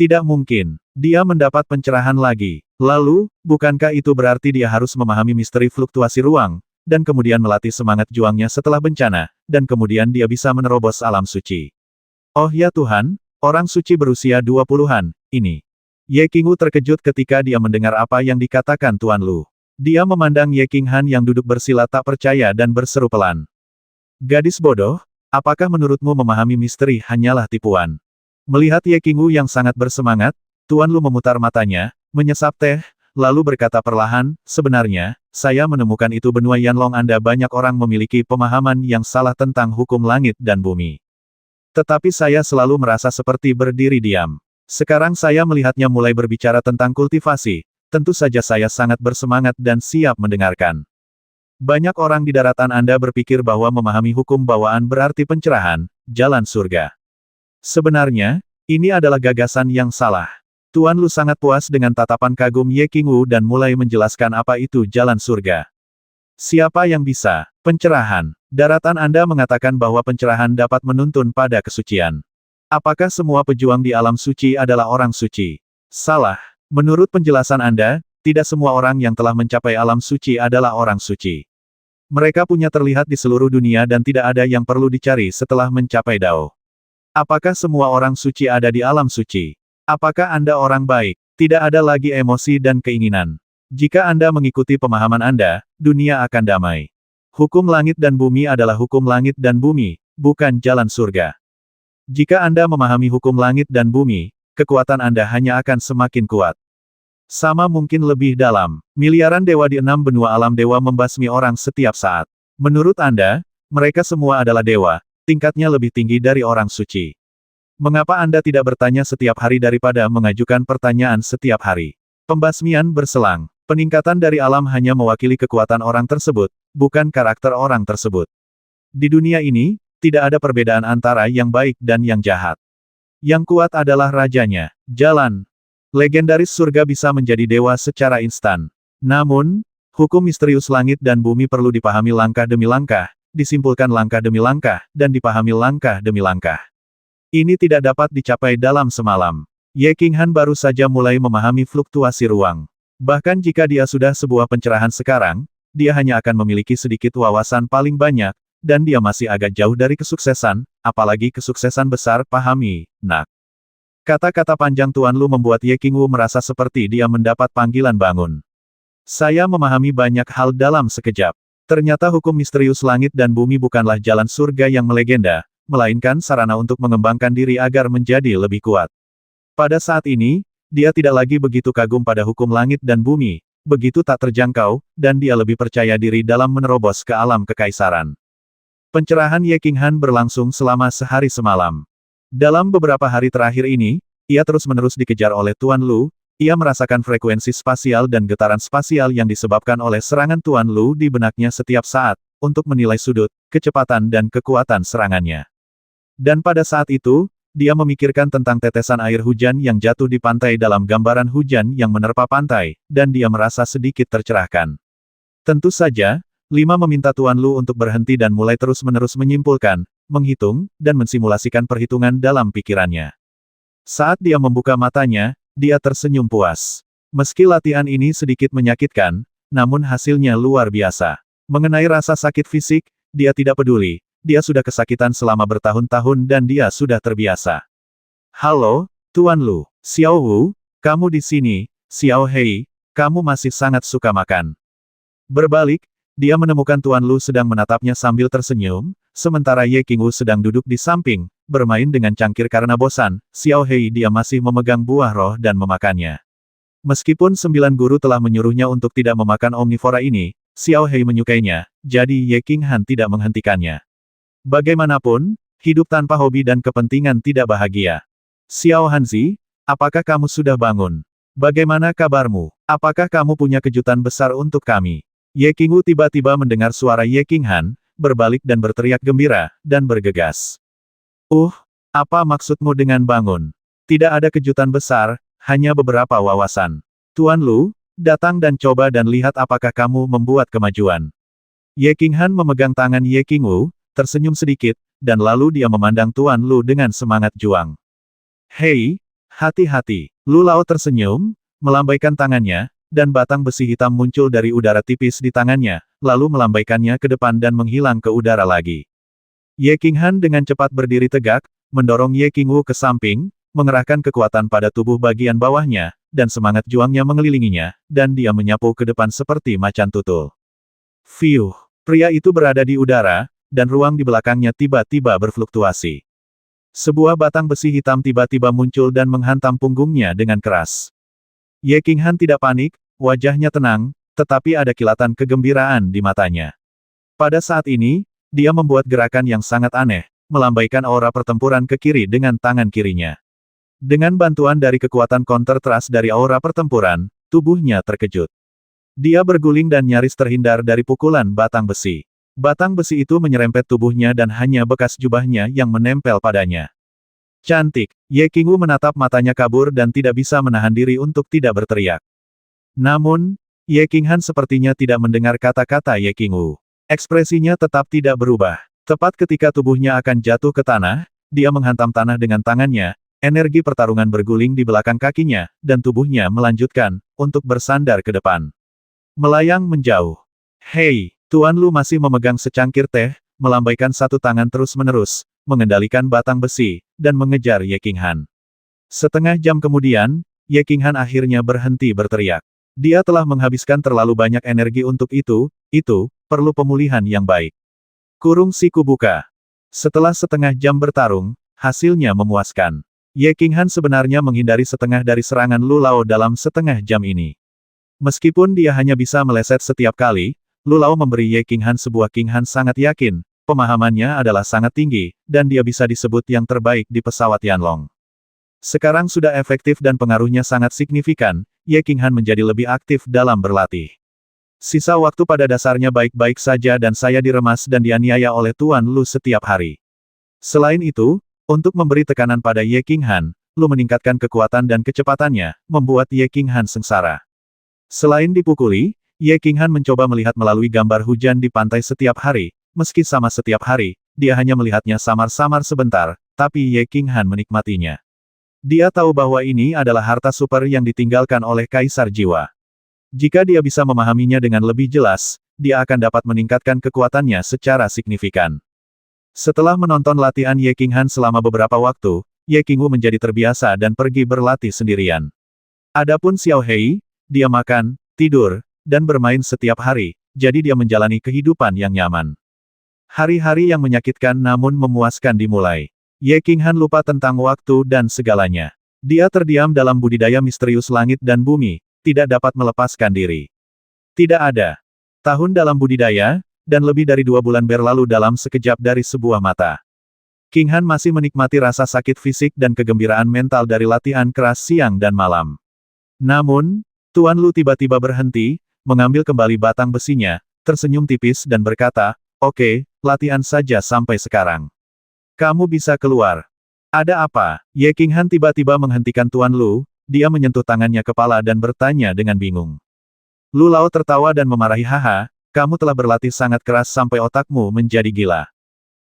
Tidak mungkin. Dia mendapat pencerahan lagi. Lalu, bukankah itu berarti dia harus memahami misteri fluktuasi ruang, dan kemudian melatih semangat juangnya setelah bencana, dan kemudian dia bisa menerobos alam suci. Oh ya Tuhan, orang suci berusia 20-an, ini. Ye Qingwu terkejut ketika dia mendengar apa yang dikatakan Tuan Lu. Dia memandang Ye Qinghan yang duduk bersila tak percaya dan berseru pelan. Gadis bodoh, apakah menurutmu memahami misteri hanyalah tipuan? Melihat Ye Qingwu yang sangat bersemangat, Tuan Lu memutar matanya, menyesap teh, lalu berkata perlahan, sebenarnya, saya menemukan itu benua Yanlong Anda banyak orang memiliki pemahaman yang salah tentang hukum langit dan bumi. Tetapi saya selalu merasa seperti berdiri diam. Sekarang saya melihatnya mulai berbicara tentang kultivasi, tentu saja saya sangat bersemangat dan siap mendengarkan. Banyak orang di daratan Anda berpikir bahwa memahami hukum bawaan berarti pencerahan, jalan surga. Sebenarnya, ini adalah gagasan yang salah. Tuan Lu sangat puas dengan tatapan kagum Ye Qingwu dan mulai menjelaskan apa itu jalan surga. Siapa yang bisa? Pencerahan. Daratan Anda mengatakan bahwa pencerahan dapat menuntun pada kesucian. Apakah semua pejuang di alam suci adalah orang suci? Salah. Menurut penjelasan Anda, tidak semua orang yang telah mencapai alam suci adalah orang suci. Mereka punya terlihat di seluruh dunia dan tidak ada yang perlu dicari setelah mencapai Dao. Apakah semua orang suci ada di alam suci? Apakah Anda orang baik? Tidak ada lagi emosi dan keinginan. Jika Anda mengikuti pemahaman Anda, dunia akan damai. Hukum langit dan bumi adalah hukum langit dan bumi, bukan jalan surga. Jika Anda memahami hukum langit dan bumi, kekuatan Anda hanya akan semakin kuat. Sama mungkin lebih dalam. Miliaran dewa di 6 benua alam dewa membasmi orang setiap saat. Menurut Anda, mereka semua adalah dewa, tingkatnya lebih tinggi dari orang suci. Mengapa Anda tidak bertanya setiap hari daripada mengajukan pertanyaan setiap hari? Pembasmian berselang. Peningkatan dari alam hanya mewakili kekuatan orang tersebut, bukan karakter orang tersebut. Di dunia ini, tidak ada perbedaan antara yang baik dan yang jahat. Yang kuat adalah rajanya. Jalan. Legendaris surga bisa menjadi dewa secara instan. Namun, hukum misterius langit dan bumi perlu dipahami langkah demi langkah, disimpulkan langkah demi langkah, dan dipahami langkah demi langkah. Ini tidak dapat dicapai dalam semalam. Ye Qinghan baru saja mulai memahami fluktuasi ruang. Bahkan jika dia sudah sebuah pencerahan sekarang, dia hanya akan memiliki sedikit wawasan paling banyak, dan dia masih agak jauh dari kesuksesan, apalagi kesuksesan besar, pahami, nak. Kata-kata panjang Tuan Lu membuat Ye Qingwu merasa seperti dia mendapat panggilan bangun. Saya memahami banyak hal dalam sekejap. Ternyata hukum misterius langit dan bumi bukanlah jalan surga yang melegenda, melainkan sarana untuk mengembangkan diri agar menjadi lebih kuat. Pada saat ini, dia tidak lagi begitu kagum pada hukum langit dan bumi, begitu tak terjangkau, dan dia lebih percaya diri dalam menerobos ke alam kekaisaran. Pencerahan Ye Qinghan berlangsung selama sehari semalam. Dalam beberapa hari terakhir ini, ia terus-menerus dikejar oleh Tuan Lu, ia merasakan frekuensi spasial dan getaran spasial yang disebabkan oleh serangan Tuan Lu di benaknya setiap saat, untuk menilai sudut, kecepatan dan kekuatan serangannya. Dan pada saat itu, dia memikirkan tentang tetesan air hujan yang jatuh di pantai dalam gambaran hujan yang menerpa pantai, dan dia merasa sedikit tercerahkan. Tentu saja, Lima meminta Tuan Lu untuk berhenti dan mulai terus-menerus menyimpulkan, menghitung, dan mensimulasikan perhitungan dalam pikirannya. Saat dia membuka matanya, dia tersenyum puas. Meski latihan ini sedikit menyakitkan, namun hasilnya luar biasa. Mengenai rasa sakit fisik, dia tidak peduli. Dia sudah kesakitan selama bertahun-tahun dan dia sudah terbiasa. Halo, Tuan Lu. Xiao Wu, kamu di sini. Xiao Hei, kamu masih sangat suka makan. Berbalik, dia menemukan Tuan Lu sedang menatapnya sambil tersenyum, sementara Ye Qingwu sedang duduk di samping, bermain dengan cangkir karena bosan. Xiao Hei dia masih memegang buah roh dan memakannya. Meskipun 9 guru telah menyuruhnya untuk tidak memakan omnivora ini, Xiao Hei menyukainya, jadi Ye Qinghan tidak menghentikannya. Bagaimanapun, hidup tanpa hobi dan kepentingan tidak bahagia. Xiao Hanzi, apakah kamu sudah bangun? Bagaimana kabarmu? Apakah kamu punya kejutan besar untuk kami? Ye Qingwu tiba-tiba mendengar suara Ye Qinghan, berbalik dan berteriak gembira, dan bergegas. Apa maksudmu dengan bangun? Tidak ada kejutan besar, hanya beberapa wawasan. Tuan Lu, datang dan coba dan lihat apakah kamu membuat kemajuan. Ye Qinghan memegang tangan Ye Qingwu, tersenyum sedikit, dan lalu dia memandang Tuan Lu dengan semangat juang. Hei, Hati-hati. Lu Lao tersenyum, melambaikan tangannya, dan batang besi hitam muncul dari udara tipis di tangannya, lalu melambaikannya ke depan dan menghilang ke udara lagi. Ye Qinghan dengan cepat berdiri tegak, mendorong Ye Qingwu ke samping, mengerahkan kekuatan pada tubuh bagian bawahnya, dan semangat juangnya mengelilinginya, dan dia menyapu ke depan seperti macan tutul. Fiuh! Pria itu berada di udara, dan ruang di belakangnya tiba-tiba berfluktuasi. Sebuah batang besi hitam tiba-tiba muncul dan menghantam punggungnya dengan keras. Ye Qinghan tidak panik, wajahnya tenang, tetapi ada kilatan kegembiraan di matanya. Pada saat ini, dia membuat gerakan yang sangat aneh, melambaikan aura pertempuran ke kiri dengan tangan kirinya. Dengan bantuan dari kekuatan counter thrust dari aura pertempuran, tubuhnya terkejut. Dia berguling dan nyaris terhindar dari pukulan batang besi. Batang besi itu menyerempet tubuhnya dan hanya bekas jubahnya yang menempel padanya. Cantik, Ye Qingwu menatap matanya kabur dan tidak bisa menahan diri untuk tidak berteriak. Namun, Ye Qinghan sepertinya tidak mendengar kata-kata Ye Qingwu. Ekspresinya tetap tidak berubah. Tepat ketika tubuhnya akan jatuh ke tanah, dia menghantam tanah dengan tangannya, energi pertarungan berguling di belakang kakinya, dan tubuhnya melanjutkan, untuk bersandar ke depan. Melayang menjauh. Hei! Tuan Lu masih memegang secangkir teh, melambaikan satu tangan terus-menerus, mengendalikan batang besi, dan mengejar Ye Qinghan. Setengah jam kemudian, Ye Qinghan akhirnya berhenti berteriak. Dia telah menghabiskan terlalu banyak energi untuk itu, perlu pemulihan yang baik. Kurung siku buka. Setelah setengah jam bertarung, hasilnya memuaskan. Ye Qinghan sebenarnya menghindari setengah dari serangan Lu Lao dalam setengah jam ini. Meskipun dia hanya bisa meleset setiap kali, Lu Lao memberi Ye Qinghan sebuah Qinghan sangat yakin, pemahamannya adalah sangat tinggi, dan dia bisa disebut yang terbaik di pesawat Yanlong. Sekarang sudah efektif dan pengaruhnya sangat signifikan, Ye Qinghan menjadi lebih aktif dalam berlatih. Sisa waktu pada dasarnya baik-baik saja dan saya diremas dan dianiaya oleh Tuan Lu setiap hari. Selain itu, untuk memberi tekanan pada Ye Qinghan, Lu meningkatkan kekuatan dan kecepatannya, membuat Ye Qinghan sengsara. Selain dipukuli, Ye Qinghan mencoba melihat melalui gambar hujan di pantai setiap hari, meski sama setiap hari, dia hanya melihatnya samar-samar sebentar, tapi Ye Qinghan menikmatinya. Dia tahu bahwa ini adalah harta super yang ditinggalkan oleh Kaisar Jiwa. Jika dia bisa memahaminya dengan lebih jelas, dia akan dapat meningkatkan kekuatannya secara signifikan. Setelah menonton latihan Ye Qinghan selama beberapa waktu, Ye Qingwu menjadi terbiasa dan pergi berlatih sendirian. Adapun Xiao Hei, dia makan, tidur, dan bermain setiap hari, jadi dia menjalani kehidupan yang nyaman. Hari-hari yang menyakitkan namun memuaskan dimulai. Ye Qinghan lupa tentang waktu dan segalanya. Dia terdiam dalam budidaya misterius langit dan bumi, tidak dapat melepaskan diri. Tidak ada tahun dalam budidaya, dan lebih dari 2 bulan berlalu dalam sekejap dari sebuah mata. Qinghan masih menikmati rasa sakit fisik dan kegembiraan mental dari latihan keras siang dan malam. Namun, Tuan Lu tiba-tiba berhenti, mengambil kembali batang besinya, tersenyum tipis dan berkata, "Oke, latihan saja sampai sekarang. Kamu bisa keluar." "Ada apa?" Ye Qinghan tiba-tiba menghentikan Tuan Lu, dia menyentuh tangannya kepala dan bertanya dengan bingung. Lu Lao tertawa dan memarahi, "Haha, kamu telah berlatih sangat keras sampai otakmu menjadi gila.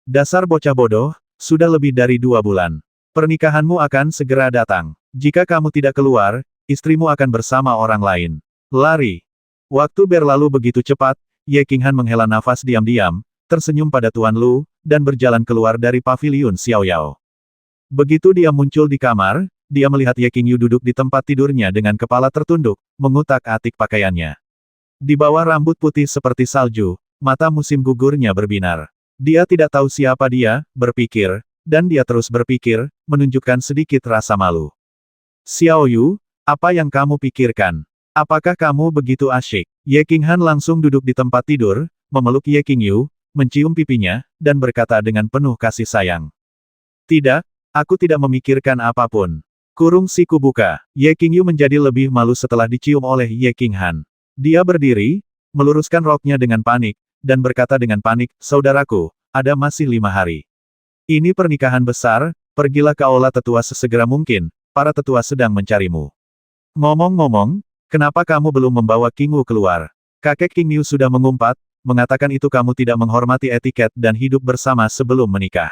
Dasar bocah bodoh, sudah lebih dari 2 bulan. Pernikahanmu akan segera datang. Jika kamu tidak keluar, istrimu akan bersama orang lain. Lari." Waktu berlalu begitu cepat, Ye Qinghan menghela nafas diam-diam, tersenyum pada Tuan Lu, dan berjalan keluar dari paviliun Xiaoyao. Begitu dia muncul di kamar, dia melihat Ye Qingyu duduk di tempat tidurnya dengan kepala tertunduk, mengutak-atik pakaiannya. Di bawah rambut putih seperti salju, mata musim gugurnya berbinar. Dia tidak tahu siapa dia, berpikir, dan dia terus berpikir, menunjukkan sedikit rasa malu. "Xiao Yu, apa yang kamu pikirkan? Apakah kamu begitu asyik?" Ye Qinghan langsung duduk di tempat tidur, memeluk Ye Qingyu, mencium pipinya, dan berkata dengan penuh kasih sayang. "Tidak, aku tidak memikirkan apapun." Kurung siku buka. Ye Qingyu menjadi lebih malu setelah dicium oleh Ye Qinghan. Dia berdiri, meluruskan roknya dengan panik, dan berkata dengan panik, "Saudaraku, ada masih 5 hari. Ini pernikahan besar, pergilah ke aula tetua sesegera mungkin, para tetua sedang mencarimu." "Ngomong-ngomong, kenapa kamu belum membawa Qingyu keluar?" Kakek Qingyu sudah mengumpat, mengatakan itu kamu tidak menghormati etiket dan hidup bersama sebelum menikah.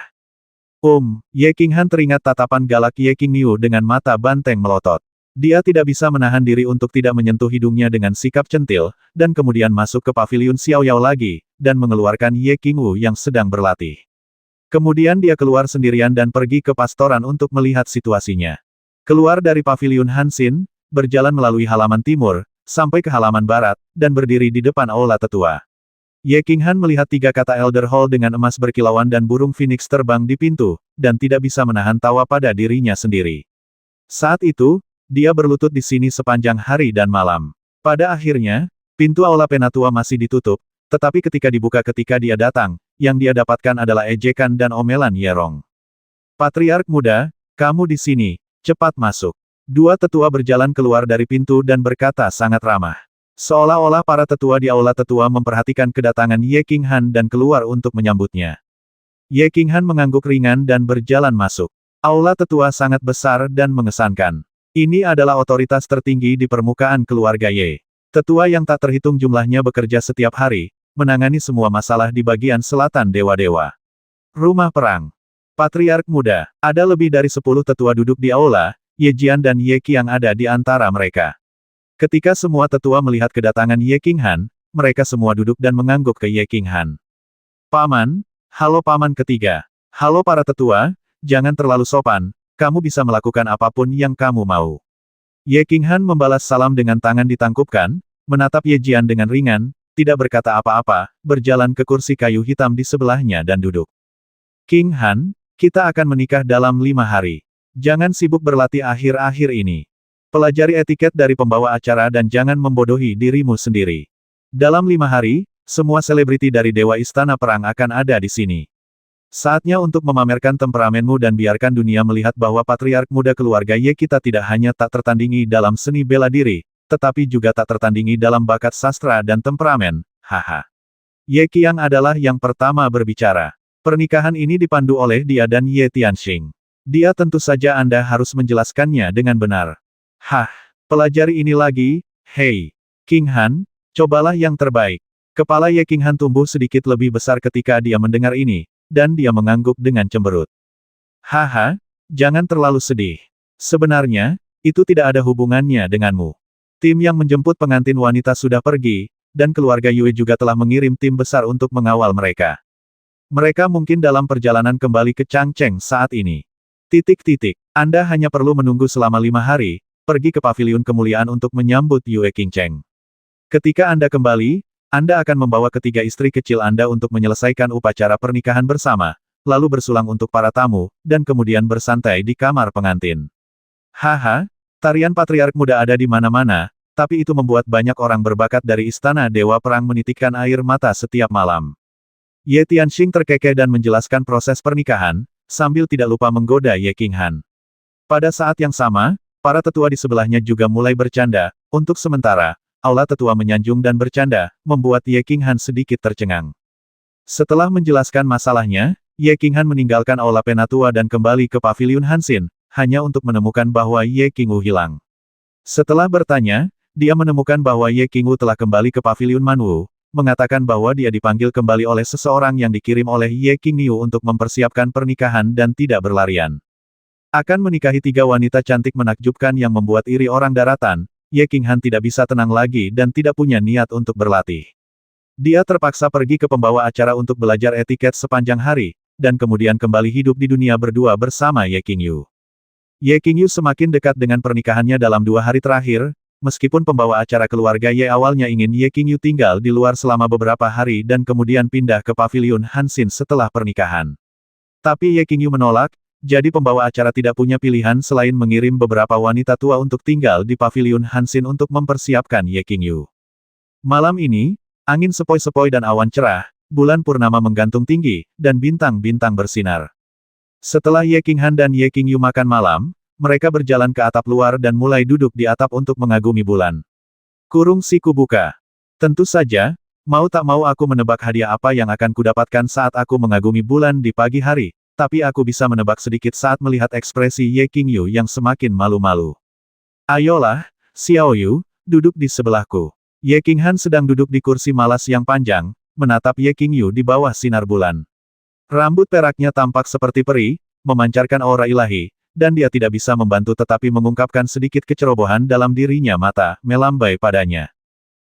Ye Qinghan teringat tatapan galak Ye Qingyu dengan mata banteng melotot. Dia tidak bisa menahan diri untuk tidak menyentuh hidungnya dengan sikap centil, dan kemudian masuk ke paviliun Xiaoyao lagi, dan mengeluarkan Ye Qingwu yang sedang berlatih. Kemudian dia keluar sendirian dan pergi ke pastoran untuk melihat situasinya. Keluar dari paviliun Hanxin, berjalan melalui halaman timur, sampai ke halaman barat, dan berdiri di depan aula tetua. Ye Qinghan melihat 3 kata Elder Hall dengan emas berkilauan dan burung phoenix terbang di pintu, dan tidak bisa menahan tawa pada dirinya sendiri. Saat itu, dia berlutut di sini sepanjang hari dan malam. Pada akhirnya, pintu aula penatua masih ditutup, tetapi ketika dibuka ketika dia datang, yang dia dapatkan adalah ejekan dan omelan Yerong. Patriark muda, kamu di sini, cepat masuk. 2 tetua berjalan keluar dari pintu dan berkata sangat ramah. Seolah-olah para tetua di aula tetua memperhatikan kedatangan Ye Qinghan dan keluar untuk menyambutnya. Ye Qinghan mengangguk ringan dan berjalan masuk. Aula tetua sangat besar dan mengesankan. Ini adalah otoritas tertinggi di permukaan keluarga Ye. Tetua yang tak terhitung jumlahnya bekerja setiap hari, menangani semua masalah di bagian selatan dewa-dewa. Rumah perang. Patriark muda, ada lebih dari 10 tetua duduk di aula, Ye Jian dan Ye Qiang ada di antara mereka. Ketika semua tetua melihat kedatangan Ye Qinghan, mereka semua duduk dan mengangguk ke Ye Qinghan. Paman, halo paman ketiga. Halo para tetua, jangan terlalu sopan, kamu bisa melakukan apapun yang kamu mau. Ye Qinghan membalas salam dengan tangan ditangkupkan, menatap Ye Jian dengan ringan, tidak berkata apa-apa, berjalan ke kursi kayu hitam di sebelahnya dan duduk. Qinghan, kita akan menikah dalam 5 hari. Jangan sibuk berlatih akhir-akhir ini. Pelajari etiket dari pembawa acara dan jangan membodohi dirimu sendiri. Dalam 5 hari, semua selebriti dari Dewa Istana Perang akan ada di sini. Saatnya untuk memamerkan temperamenmu dan biarkan dunia melihat bahwa patriark muda keluarga Ye kita tidak hanya tak tertandingi dalam seni bela diri, tetapi juga tak tertandingi dalam bakat sastra dan temperamen, haha. Ye Qiang adalah yang pertama berbicara. Pernikahan ini dipandu oleh dia dan Ye Tianxing. Dia tentu saja Anda harus menjelaskannya dengan benar. Hah, pelajari ini lagi, hei. Qinghan, cobalah yang terbaik. Kepala Ye Qinghan tumbuh sedikit lebih besar ketika dia mendengar ini, dan dia mengangguk dengan cemberut. Haha, jangan terlalu sedih. Sebenarnya, itu tidak ada hubungannya denganmu. Tim yang menjemput pengantin wanita sudah pergi, dan keluarga Yue juga telah mengirim tim besar untuk mengawal mereka. Mereka mungkin dalam perjalanan kembali ke Changcheng saat ini. Anda hanya perlu menunggu selama 5 hari, pergi ke paviliun kemuliaan untuk menyambut Yue Qingcheng. Ketika Anda kembali, Anda akan membawa ketiga istri kecil Anda untuk menyelesaikan upacara pernikahan bersama, lalu bersulang untuk para tamu, dan kemudian bersantai di kamar pengantin. Haha, tarian patriark muda ada di mana-mana, tapi itu membuat banyak orang berbakat dari Istana Dewa Perang menitikkan air mata setiap malam. Ye Tianxing terkekeh dan menjelaskan proses pernikahan, sambil tidak lupa menggoda Ye Qinghan. Pada saat yang sama, para tetua di sebelahnya juga mulai bercanda. Untuk sementara, aula tetua menyanjung dan bercanda, membuat Ye Qinghan sedikit tercengang. Setelah menjelaskan masalahnya, Ye Qinghan meninggalkan aula penatua dan kembali ke paviliun Hanxin, hanya untuk menemukan bahwa Ye Qingwu hilang. Setelah bertanya, dia menemukan bahwa Ye Qingwu telah kembali ke paviliun Manwu, mengatakan bahwa dia dipanggil kembali oleh seseorang yang dikirim oleh Ye Qingyu untuk mempersiapkan pernikahan dan tidak berlarian. Akan menikahi 3 wanita cantik menakjubkan yang membuat iri orang daratan, Ye Qinghan tidak bisa tenang lagi dan tidak punya niat untuk berlatih. Dia terpaksa pergi ke pembawa acara untuk belajar etiket sepanjang hari, dan kemudian kembali hidup di dunia berdua bersama Ye Qingyu. Ye Qingyu semakin dekat dengan pernikahannya dalam 2 hari terakhir, meskipun pembawa acara keluarga Ye awalnya ingin Ye Qingyu tinggal di luar selama beberapa hari dan kemudian pindah ke paviliun Hanxin setelah pernikahan. Tapi Ye Qingyu menolak. Jadi pembawa acara tidak punya pilihan selain mengirim beberapa wanita tua untuk tinggal di paviliun Hanxin untuk mempersiapkan Ye Qingyu. Malam ini, angin sepoi-sepoi dan awan cerah, bulan purnama menggantung tinggi, dan bintang-bintang bersinar. Setelah Ye Qinghan dan Ye Qingyu makan malam, mereka berjalan ke atap luar dan mulai duduk di atap untuk mengagumi bulan. Kurung siku buka. Tentu saja, mau tak mau aku menebak hadiah apa yang akan kudapatkan saat aku mengagumi bulan di pagi hari. Tapi aku bisa menebak sedikit saat melihat ekspresi Ye Qingyu yang semakin malu-malu. Ayolah, Xiaoyu, duduk di sebelahku. Ye Qinghan sedang duduk di kursi malas yang panjang, menatap Ye Qingyu di bawah sinar bulan. Rambut peraknya tampak seperti peri, memancarkan aura ilahi, dan dia tidak bisa membantu tetapi mengungkapkan sedikit kecerobohan dalam dirinya mata, melambai padanya.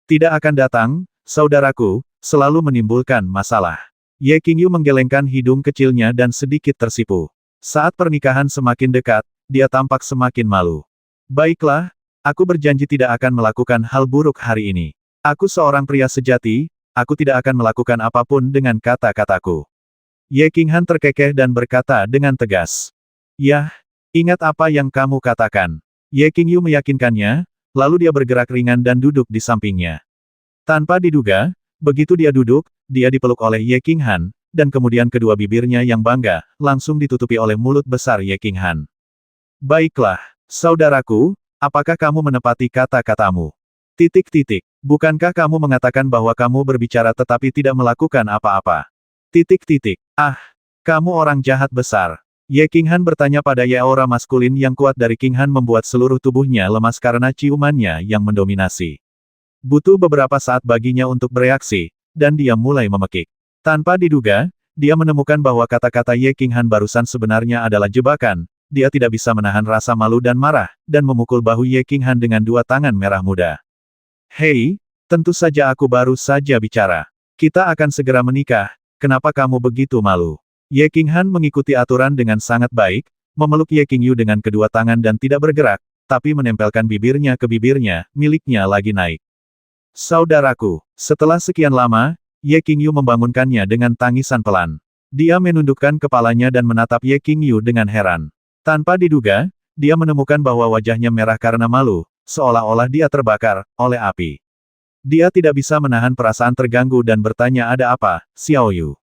Tidak akan datang, saudaraku, selalu menimbulkan masalah. Ye Qingyu menggelengkan hidung kecilnya dan sedikit tersipu. Saat pernikahan semakin dekat, dia tampak semakin malu. Baiklah, aku berjanji tidak akan melakukan hal buruk hari ini. Aku seorang pria sejati, aku tidak akan melakukan apapun dengan kata-kataku. Ye Qinghan terkekeh dan berkata dengan tegas. Yah, ingat apa yang kamu katakan. Ye Qingyu meyakinkannya, lalu dia bergerak ringan dan duduk di sampingnya. Tanpa diduga, begitu dia duduk, dia dipeluk oleh Ye Qinghan, dan kemudian kedua bibirnya yang bangga, langsung ditutupi oleh mulut besar Ye Qinghan. Baiklah, saudaraku, apakah kamu menepati kata-katamu? Titik-titik. Bukankah kamu mengatakan bahwa kamu berbicara tetapi tidak melakukan apa-apa? Titik-titik. Ah, kamu orang jahat besar. Ye Qinghan bertanya pada Ye aura maskulin yang kuat dari Qinghan membuat seluruh tubuhnya lemas karena ciumannya yang mendominasi. Butuh beberapa saat baginya untuk bereaksi, dan dia mulai memekik. Tanpa diduga, dia menemukan bahwa kata-kata Ye Qinghan barusan sebenarnya adalah jebakan. Dia tidak bisa menahan rasa malu dan marah, dan memukul bahu Ye Qinghan dengan dua tangan merah muda. Hei, tentu saja aku baru saja bicara. Kita akan segera menikah, kenapa kamu begitu malu? Ye Qinghan mengikuti aturan dengan sangat baik, memeluk Ye Qingyu dengan kedua tangan dan tidak bergerak, tapi menempelkan bibirnya ke bibirnya, miliknya lagi naik. Saudaraku, setelah sekian lama, Ye Qingyu membangunkannya dengan tangisan pelan. Dia menundukkan kepalanya dan menatap Ye Qingyu dengan heran. Tanpa diduga, dia menemukan bahwa wajahnya merah karena malu, seolah-olah dia terbakar oleh api. Dia tidak bisa menahan perasaan terganggu dan bertanya ada apa, Xiao Yu.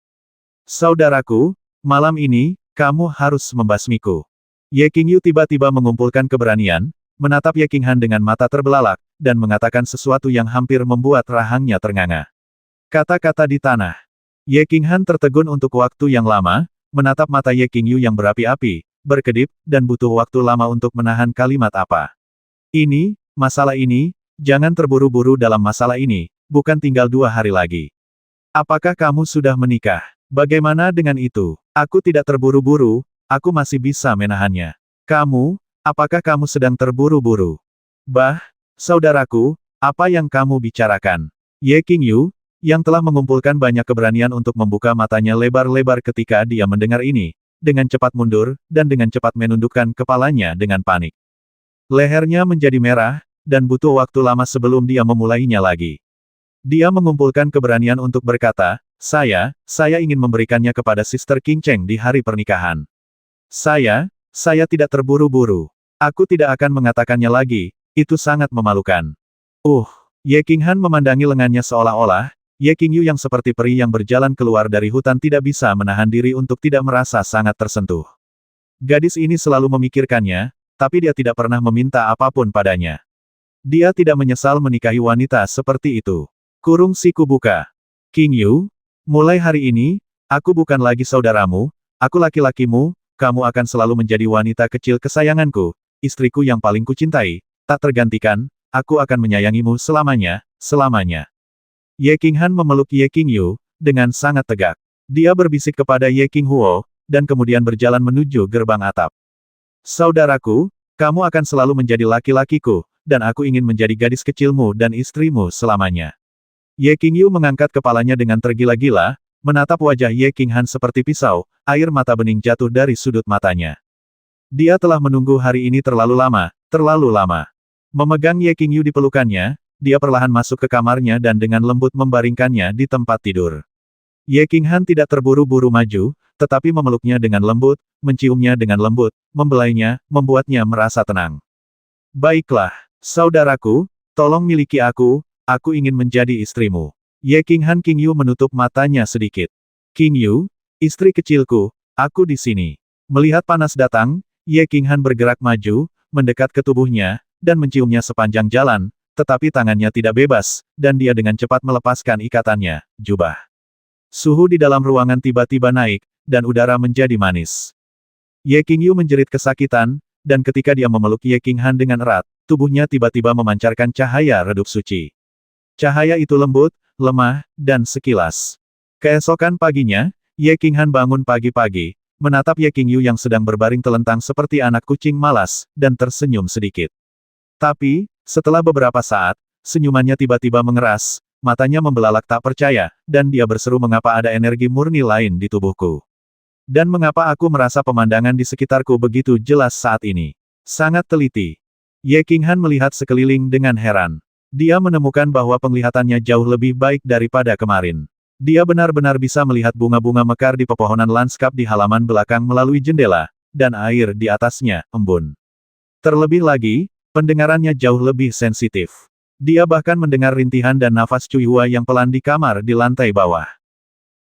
Saudaraku, malam ini, kamu harus membasmiku. Ye Qingyu tiba-tiba mengumpulkan keberanian, menatap Ye Qinghan dengan mata terbelalak, dan mengatakan sesuatu yang hampir membuat rahangnya ternganga. Kata-kata di tanah. Ye Qinghan tertegun untuk waktu yang lama, menatap mata Ye Qingyu yang berapi-api, berkedip, dan butuh waktu lama untuk menahan kalimat apa. Masalah ini, jangan terburu-buru dalam masalah ini, bukan tinggal 2 hari lagi. Apakah kamu sudah menikah? Bagaimana dengan itu? Aku tidak terburu-buru, aku masih bisa menahannya. Kamu, apakah kamu sedang terburu-buru? Bah, saudaraku, apa yang kamu bicarakan? Ye Qingyu, yang telah mengumpulkan banyak keberanian untuk membuka matanya lebar-lebar ketika dia mendengar ini, dengan cepat mundur, dan dengan cepat menundukkan kepalanya dengan panik. Lehernya menjadi merah, dan butuh waktu lama sebelum dia memulainya lagi. Dia mengumpulkan keberanian untuk berkata, saya ingin memberikannya kepada Sister Qing Cheng di hari pernikahan. Saya tidak terburu-buru. Aku tidak akan mengatakannya lagi, itu sangat memalukan. Ye Qinghan memandangi lengannya seolah-olah, Ye Qingyu yang seperti peri yang berjalan keluar dari hutan tidak bisa menahan diri untuk tidak merasa sangat tersentuh. Gadis ini selalu memikirkannya, tapi dia tidak pernah meminta apapun padanya. Dia tidak menyesal menikahi wanita seperti itu. Kurung siku buka. Qingyu, mulai hari ini, aku bukan lagi saudaramu, aku laki-lakimu, kamu akan selalu menjadi wanita kecil kesayanganku, istriku yang paling kucintai, tak tergantikan, aku akan menyayangimu selamanya, selamanya. Ye Qinghan memeluk Ye Qingyu, dengan sangat tegak. Dia berbisik kepada Ye Qinghuo, dan kemudian berjalan menuju gerbang atap. Saudaraku, kamu akan selalu menjadi laki-lakiku, dan aku ingin menjadi gadis kecilmu dan istrimu selamanya. Ye Qingyu mengangkat kepalanya dengan tergila-gila, menatap wajah Ye Qinghan seperti pisau, air mata bening jatuh dari sudut matanya. Dia telah menunggu hari ini terlalu lama, terlalu lama. Memegang Ye Qingyu di pelukannya, dia perlahan masuk ke kamarnya dan dengan lembut membaringkannya di tempat tidur. Ye Qinghan tidak terburu-buru maju, tetapi memeluknya dengan lembut, menciumnya dengan lembut, membelainya, membuatnya merasa tenang. Baiklah, saudaraku, tolong miliki aku ingin menjadi istrimu. Ye Qinghan Qingyu menutup matanya sedikit. Qingyu, istri kecilku, aku di sini. Melihat panas datang, Ye Qinghan bergerak maju, mendekat ke tubuhnya, dan menciumnya sepanjang jalan, tetapi tangannya tidak bebas, dan dia dengan cepat melepaskan ikatannya, jubah. Suhu di dalam ruangan tiba-tiba naik, dan udara menjadi manis. Ye Qingyu menjerit kesakitan, dan ketika dia memeluk Ye Qinghan dengan erat, tubuhnya tiba-tiba memancarkan cahaya redup suci. Cahaya itu lembut, lemah, dan sekilas. Keesokan paginya, Ye Qinghan bangun pagi-pagi, menatap Ye Qingyu yang sedang berbaring telentang seperti anak kucing malas, dan tersenyum sedikit. Tapi, setelah beberapa saat, senyumannya tiba-tiba mengeras, matanya membelalak tak percaya, dan dia berseru mengapa ada energi murni lain di tubuhku. Dan mengapa aku merasa pemandangan di sekitarku begitu jelas saat ini. Sangat teliti. Ye Qinghan melihat sekeliling dengan heran. Dia menemukan bahwa penglihatannya jauh lebih baik daripada kemarin. Dia benar-benar bisa melihat bunga-bunga mekar di pepohonan lanskap di halaman belakang melalui jendela, dan air di atasnya embun. Terlebih lagi, pendengarannya jauh lebih sensitif. Dia bahkan mendengar rintihan dan nafas Cui Hua yang pelan di kamar di lantai bawah.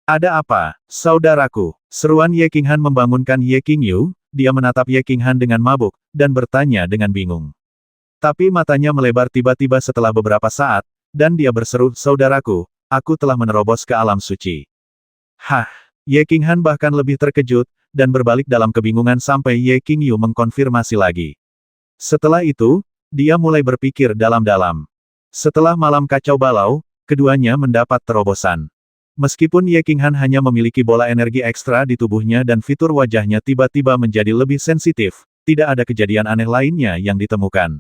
Ada apa, saudaraku? Seruan Ye Qinghan membangunkan Ye Qingyu. Dia menatap Ye Qinghan dengan mabuk, dan bertanya dengan bingung. Tapi matanya melebar tiba-tiba setelah beberapa saat, dan dia berseru, saudaraku, aku telah menerobos ke alam suci. Hah, Ye Qinghan bahkan lebih terkejut, dan berbalik dalam kebingungan sampai Ye Qingyu mengkonfirmasi lagi. Setelah itu, dia mulai berpikir dalam-dalam. Setelah malam kacau balau, keduanya mendapat terobosan. Meskipun Ye Qinghan hanya memiliki bola energi ekstra di tubuhnya dan fitur wajahnya tiba-tiba menjadi lebih sensitif, tidak ada kejadian aneh lainnya yang ditemukan.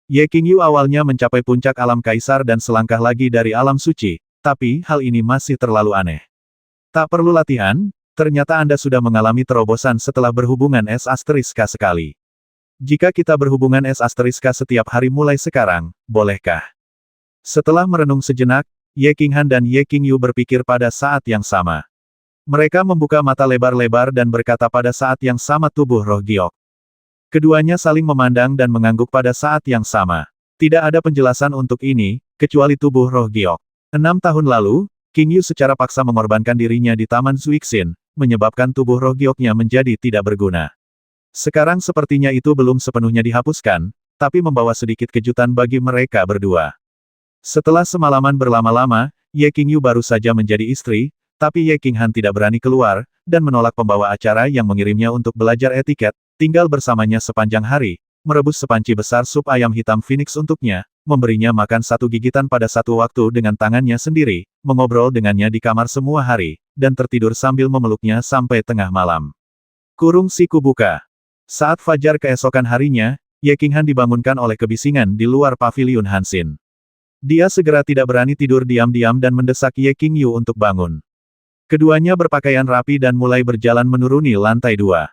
Ye Qingyu awalnya mencapai puncak alam kaisar dan selangkah lagi dari alam suci, tapi hal ini masih terlalu aneh. Tak perlu latihan, ternyata Anda sudah mengalami terobosan setelah berhubungan S*K sekali. Jika kita berhubungan S*K setiap hari mulai sekarang, bolehkah? Setelah merenung sejenak, Ye Qinghan dan Ye Qingyu berpikir pada saat yang sama. Mereka membuka mata lebar-lebar dan berkata pada saat yang sama tubuh roh giok. Keduanya saling memandang dan mengangguk pada saat yang sama. Tidak ada penjelasan untuk ini, kecuali tubuh roh giok. 6 tahun lalu, Qingyu secara paksa mengorbankan dirinya di Taman Zuixin, menyebabkan tubuh roh gioknya menjadi tidak berguna. Sekarang sepertinya itu belum sepenuhnya dihapuskan, tapi membawa sedikit kejutan bagi mereka berdua. Setelah semalaman berlama-lama, Ye Qingyu baru saja menjadi istri, tapi Ye Qinghan tidak berani keluar, dan menolak pembawa acara yang mengirimnya untuk belajar etiket, tinggal bersamanya sepanjang hari, merebus sepanci besar sup ayam hitam Phoenix untuknya, memberinya makan satu gigitan pada satu waktu dengan tangannya sendiri, mengobrol dengannya di kamar semua hari, dan tertidur sambil memeluknya sampai tengah malam. Kurung siku buka. Saat fajar keesokan harinya, Ye Qinghan dibangunkan oleh kebisingan di luar paviliun Hansin. Dia segera tidak berani tidur diam-diam dan mendesak Ye Qingyu untuk bangun. Keduanya berpakaian rapi dan mulai berjalan menuruni lantai 2.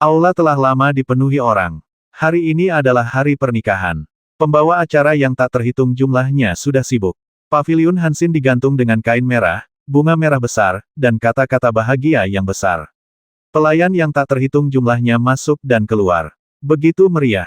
Aula telah lama dipenuhi orang. Hari ini adalah hari pernikahan. Pembawa acara yang tak terhitung jumlahnya sudah sibuk. Paviliun Hansin digantung dengan kain merah, bunga merah besar, dan kata-kata bahagia yang besar. Pelayan yang tak terhitung jumlahnya masuk dan keluar. Begitu meriah.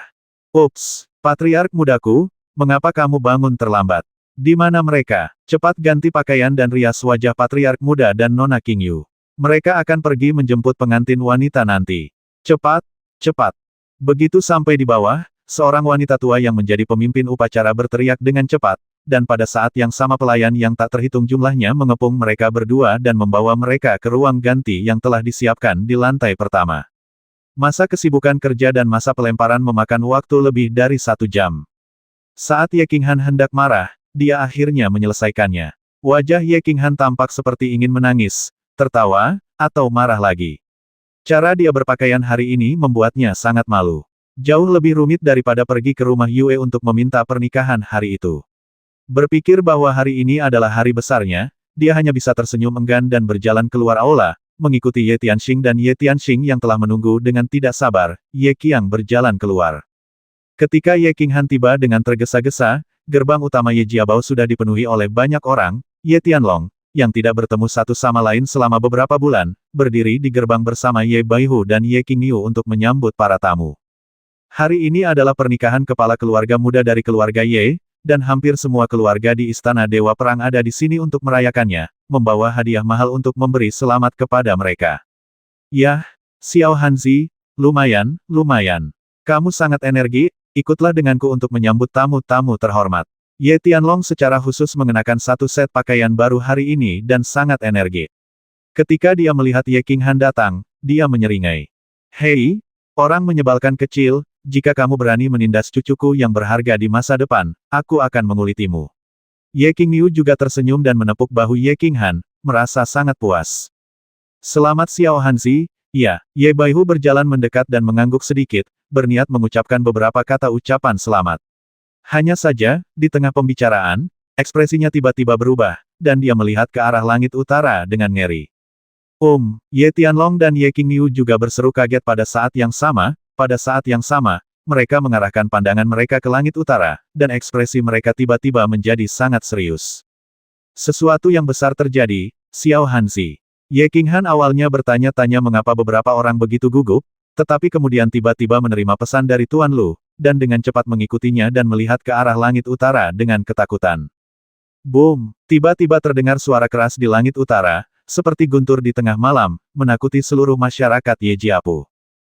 Ups, patriark mudaku, mengapa kamu bangun terlambat? Di mana mereka? Cepat ganti pakaian dan rias wajah patriark muda dan Nona Qingyu. Mereka akan pergi menjemput pengantin wanita nanti. Cepat, cepat. Begitu sampai di bawah, seorang wanita tua yang menjadi pemimpin upacara berteriak dengan cepat, dan pada saat yang sama pelayan yang tak terhitung jumlahnya mengepung mereka berdua dan membawa mereka ke ruang ganti yang telah disiapkan di lantai pertama. Masa kesibukan kerja dan masa pelemparan memakan waktu lebih dari 1 jam. Saat Ye Qinghan hendak marah, dia akhirnya menyelesaikannya. Wajah Ye Qinghan tampak seperti ingin menangis, tertawa, atau marah lagi. Cara dia berpakaian hari ini membuatnya sangat malu. Jauh lebih rumit daripada pergi ke rumah Yue untuk meminta pernikahan hari itu. Berpikir bahwa hari ini adalah hari besarnya, dia hanya bisa tersenyum enggan dan berjalan keluar aula, mengikuti Ye Tianxing dan Ye Tianxing yang telah menunggu dengan tidak sabar. Ye Qiang berjalan keluar. Ketika Ye Qinghan tiba dengan tergesa-gesa, gerbang utama Ye Jiabao sudah dipenuhi oleh banyak orang. Ye Tianlong, yang tidak bertemu satu sama lain selama beberapa bulan, berdiri di gerbang bersama Ye Baihu dan Ye Qingyu untuk menyambut para tamu. Hari ini adalah pernikahan kepala keluarga muda dari keluarga Ye, dan hampir semua keluarga di Istana Dewa Perang ada di sini untuk merayakannya, membawa hadiah mahal untuk memberi selamat kepada mereka. Yah, Xiao Hanzi, lumayan, lumayan. Kamu sangat energi, ikutlah denganku untuk menyambut tamu-tamu terhormat. Ye Tianlong secara khusus mengenakan satu set pakaian baru hari ini dan sangat energi. Ketika dia melihat Ye Qinghan datang, dia menyeringai. Hei, orang menyebalkan kecil, jika kamu berani menindas cucuku yang berharga di masa depan, aku akan mengulitimu. Ye Qingyu juga tersenyum dan menepuk bahu Ye Qinghan, merasa sangat puas. Selamat Xiao Hanzi, Ya, Ye Baihu berjalan mendekat dan mengangguk sedikit, berniat mengucapkan beberapa kata ucapan selamat. Hanya saja, di tengah pembicaraan, ekspresinya tiba-tiba berubah, dan dia melihat ke arah langit utara dengan ngeri. Ye Tianlong dan Ye Qingniu juga berseru kaget pada saat yang sama. Pada saat yang sama, mereka mengarahkan pandangan mereka ke langit utara, dan ekspresi mereka tiba-tiba menjadi sangat serius. Sesuatu yang besar terjadi, Xiao Hanzi. Ye Qinghan awalnya bertanya-tanya mengapa beberapa orang begitu gugup, tetapi kemudian tiba-tiba menerima pesan dari Tuan Lu, dan dengan cepat mengikutinya dan melihat ke arah langit utara dengan ketakutan. Boom! Tiba-tiba terdengar suara keras di langit utara, seperti guntur di tengah malam, menakuti seluruh masyarakat Yejiapu.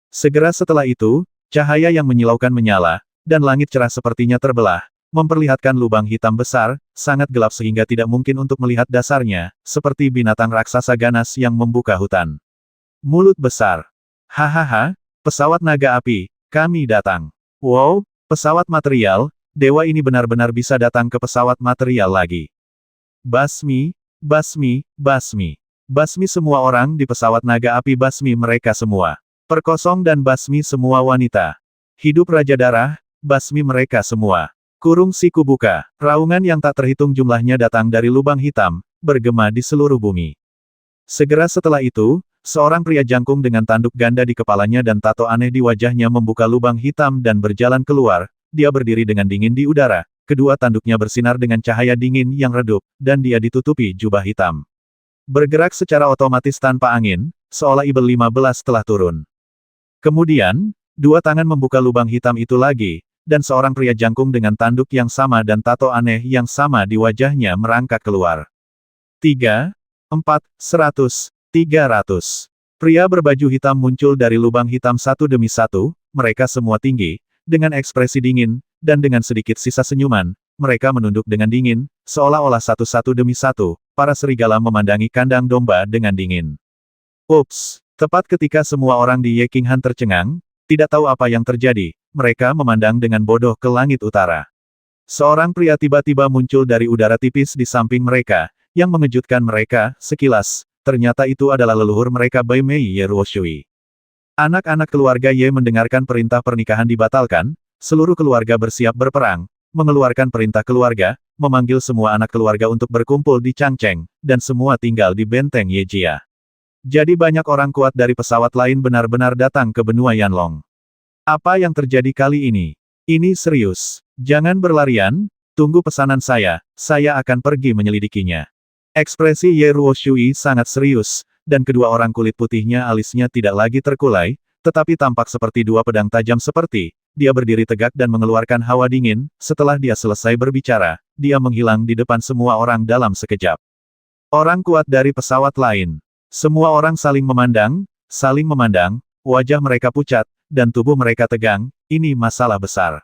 Segera setelah itu, cahaya yang menyilaukan menyala, dan langit cerah sepertinya terbelah, memperlihatkan lubang hitam besar, sangat gelap sehingga tidak mungkin untuk melihat dasarnya, seperti binatang raksasa ganas yang membuka hutan. Mulut besar. Hahaha, pesawat naga api, kami datang. Wow, pesawat material, dewa ini benar-benar bisa datang ke pesawat material lagi. Basmi, basmi, basmi. Basmi semua orang di pesawat naga api, basmi mereka semua. Perkosong dan basmi semua wanita. Hidup Raja Darah, basmi mereka semua. Kurung siku buka, raungan yang tak terhitung jumlahnya datang dari lubang hitam, bergema di seluruh bumi. Segera setelah itu, seorang pria jangkung dengan tanduk ganda di kepalanya dan tato aneh di wajahnya membuka lubang hitam dan berjalan keluar. Dia berdiri dengan dingin di udara, kedua tanduknya bersinar dengan cahaya dingin yang redup, dan dia ditutupi jubah hitam. Bergerak secara otomatis tanpa angin, seolah Ibel 15 telah turun. Kemudian, dua tangan membuka lubang hitam itu lagi, dan seorang pria jangkung dengan tanduk yang sama dan tato aneh yang sama di wajahnya merangkak keluar. 3, 4, 100, 300. Pria berbaju hitam muncul dari lubang hitam satu demi satu, mereka semua tinggi, dengan ekspresi dingin, dan dengan sedikit sisa senyuman, mereka menunduk dengan dingin, seolah-olah satu-satu demi satu, para serigala memandangi kandang domba dengan dingin. Ups! Tepat ketika semua orang di Ye Qinghan tercengang, tidak tahu apa yang terjadi, mereka memandang dengan bodoh ke langit utara. Seorang pria tiba-tiba muncul dari udara tipis di samping mereka, yang mengejutkan mereka, sekilas, ternyata itu adalah leluhur mereka Bai Mei Ye Ruoshui. Anak-anak keluarga Ye mendengarkan perintah pernikahan dibatalkan, seluruh keluarga bersiap berperang, mengeluarkan perintah keluarga, memanggil semua anak keluarga untuk berkumpul di Changcheng, dan semua tinggal di benteng Yejia. Jadi banyak orang kuat dari pesawat lain benar-benar datang ke benua Yanlong. Apa yang terjadi kali ini? Ini serius. Jangan berlarian, tunggu pesanan saya akan pergi menyelidikinya. Ekspresi Ye Ruoshui sangat serius, dan kedua orang kulit putihnya alisnya tidak lagi terkulai, tetapi tampak seperti dua pedang tajam seperti, dia berdiri tegak dan mengeluarkan hawa dingin, setelah dia selesai berbicara, dia menghilang di depan semua orang dalam sekejap. Orang kuat dari pesawat lain. Semua orang saling memandang, wajah mereka pucat, dan tubuh mereka tegang, ini masalah besar.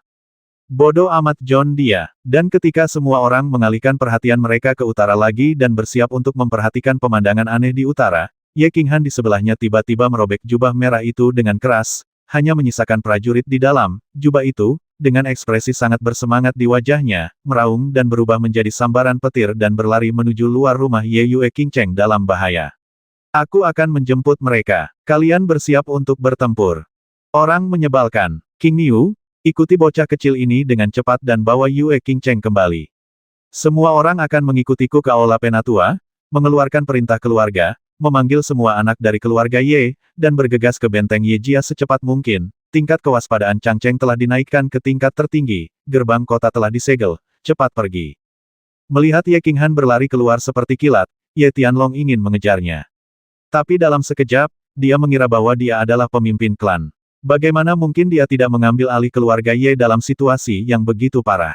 Bodoh amat John dia, dan ketika semua orang mengalihkan perhatian mereka ke utara lagi dan bersiap untuk memperhatikan pemandangan aneh di utara, Ye Qinghan di sebelahnya tiba-tiba merobek jubah merah itu dengan keras, hanya menyisakan prajurit di dalam, jubah itu, dengan ekspresi sangat bersemangat di wajahnya, meraung dan berubah menjadi sambaran petir dan berlari menuju luar rumah Ye Yue Qingcheng dalam bahaya. Aku akan menjemput mereka. Kalian bersiap untuk bertempur. Orang menyebalkan. King Niu, ikuti bocah kecil ini dengan cepat dan bawa Yue Qingcheng kembali. Semua orang akan mengikutiku ke Aula Penatua, mengeluarkan perintah keluarga, memanggil semua anak dari keluarga Ye, dan bergegas ke benteng Yejia secepat mungkin. Tingkat kewaspadaan Changcheng telah dinaikkan ke tingkat tertinggi, gerbang kota telah disegel, cepat pergi. Melihat Ye Qinghan berlari keluar seperti kilat, Ye Tianlong ingin mengejarnya. Tapi dalam sekejap, dia mengira bahwa dia adalah pemimpin klan. Bagaimana mungkin dia tidak mengambil alih keluarga Ye dalam situasi yang begitu parah?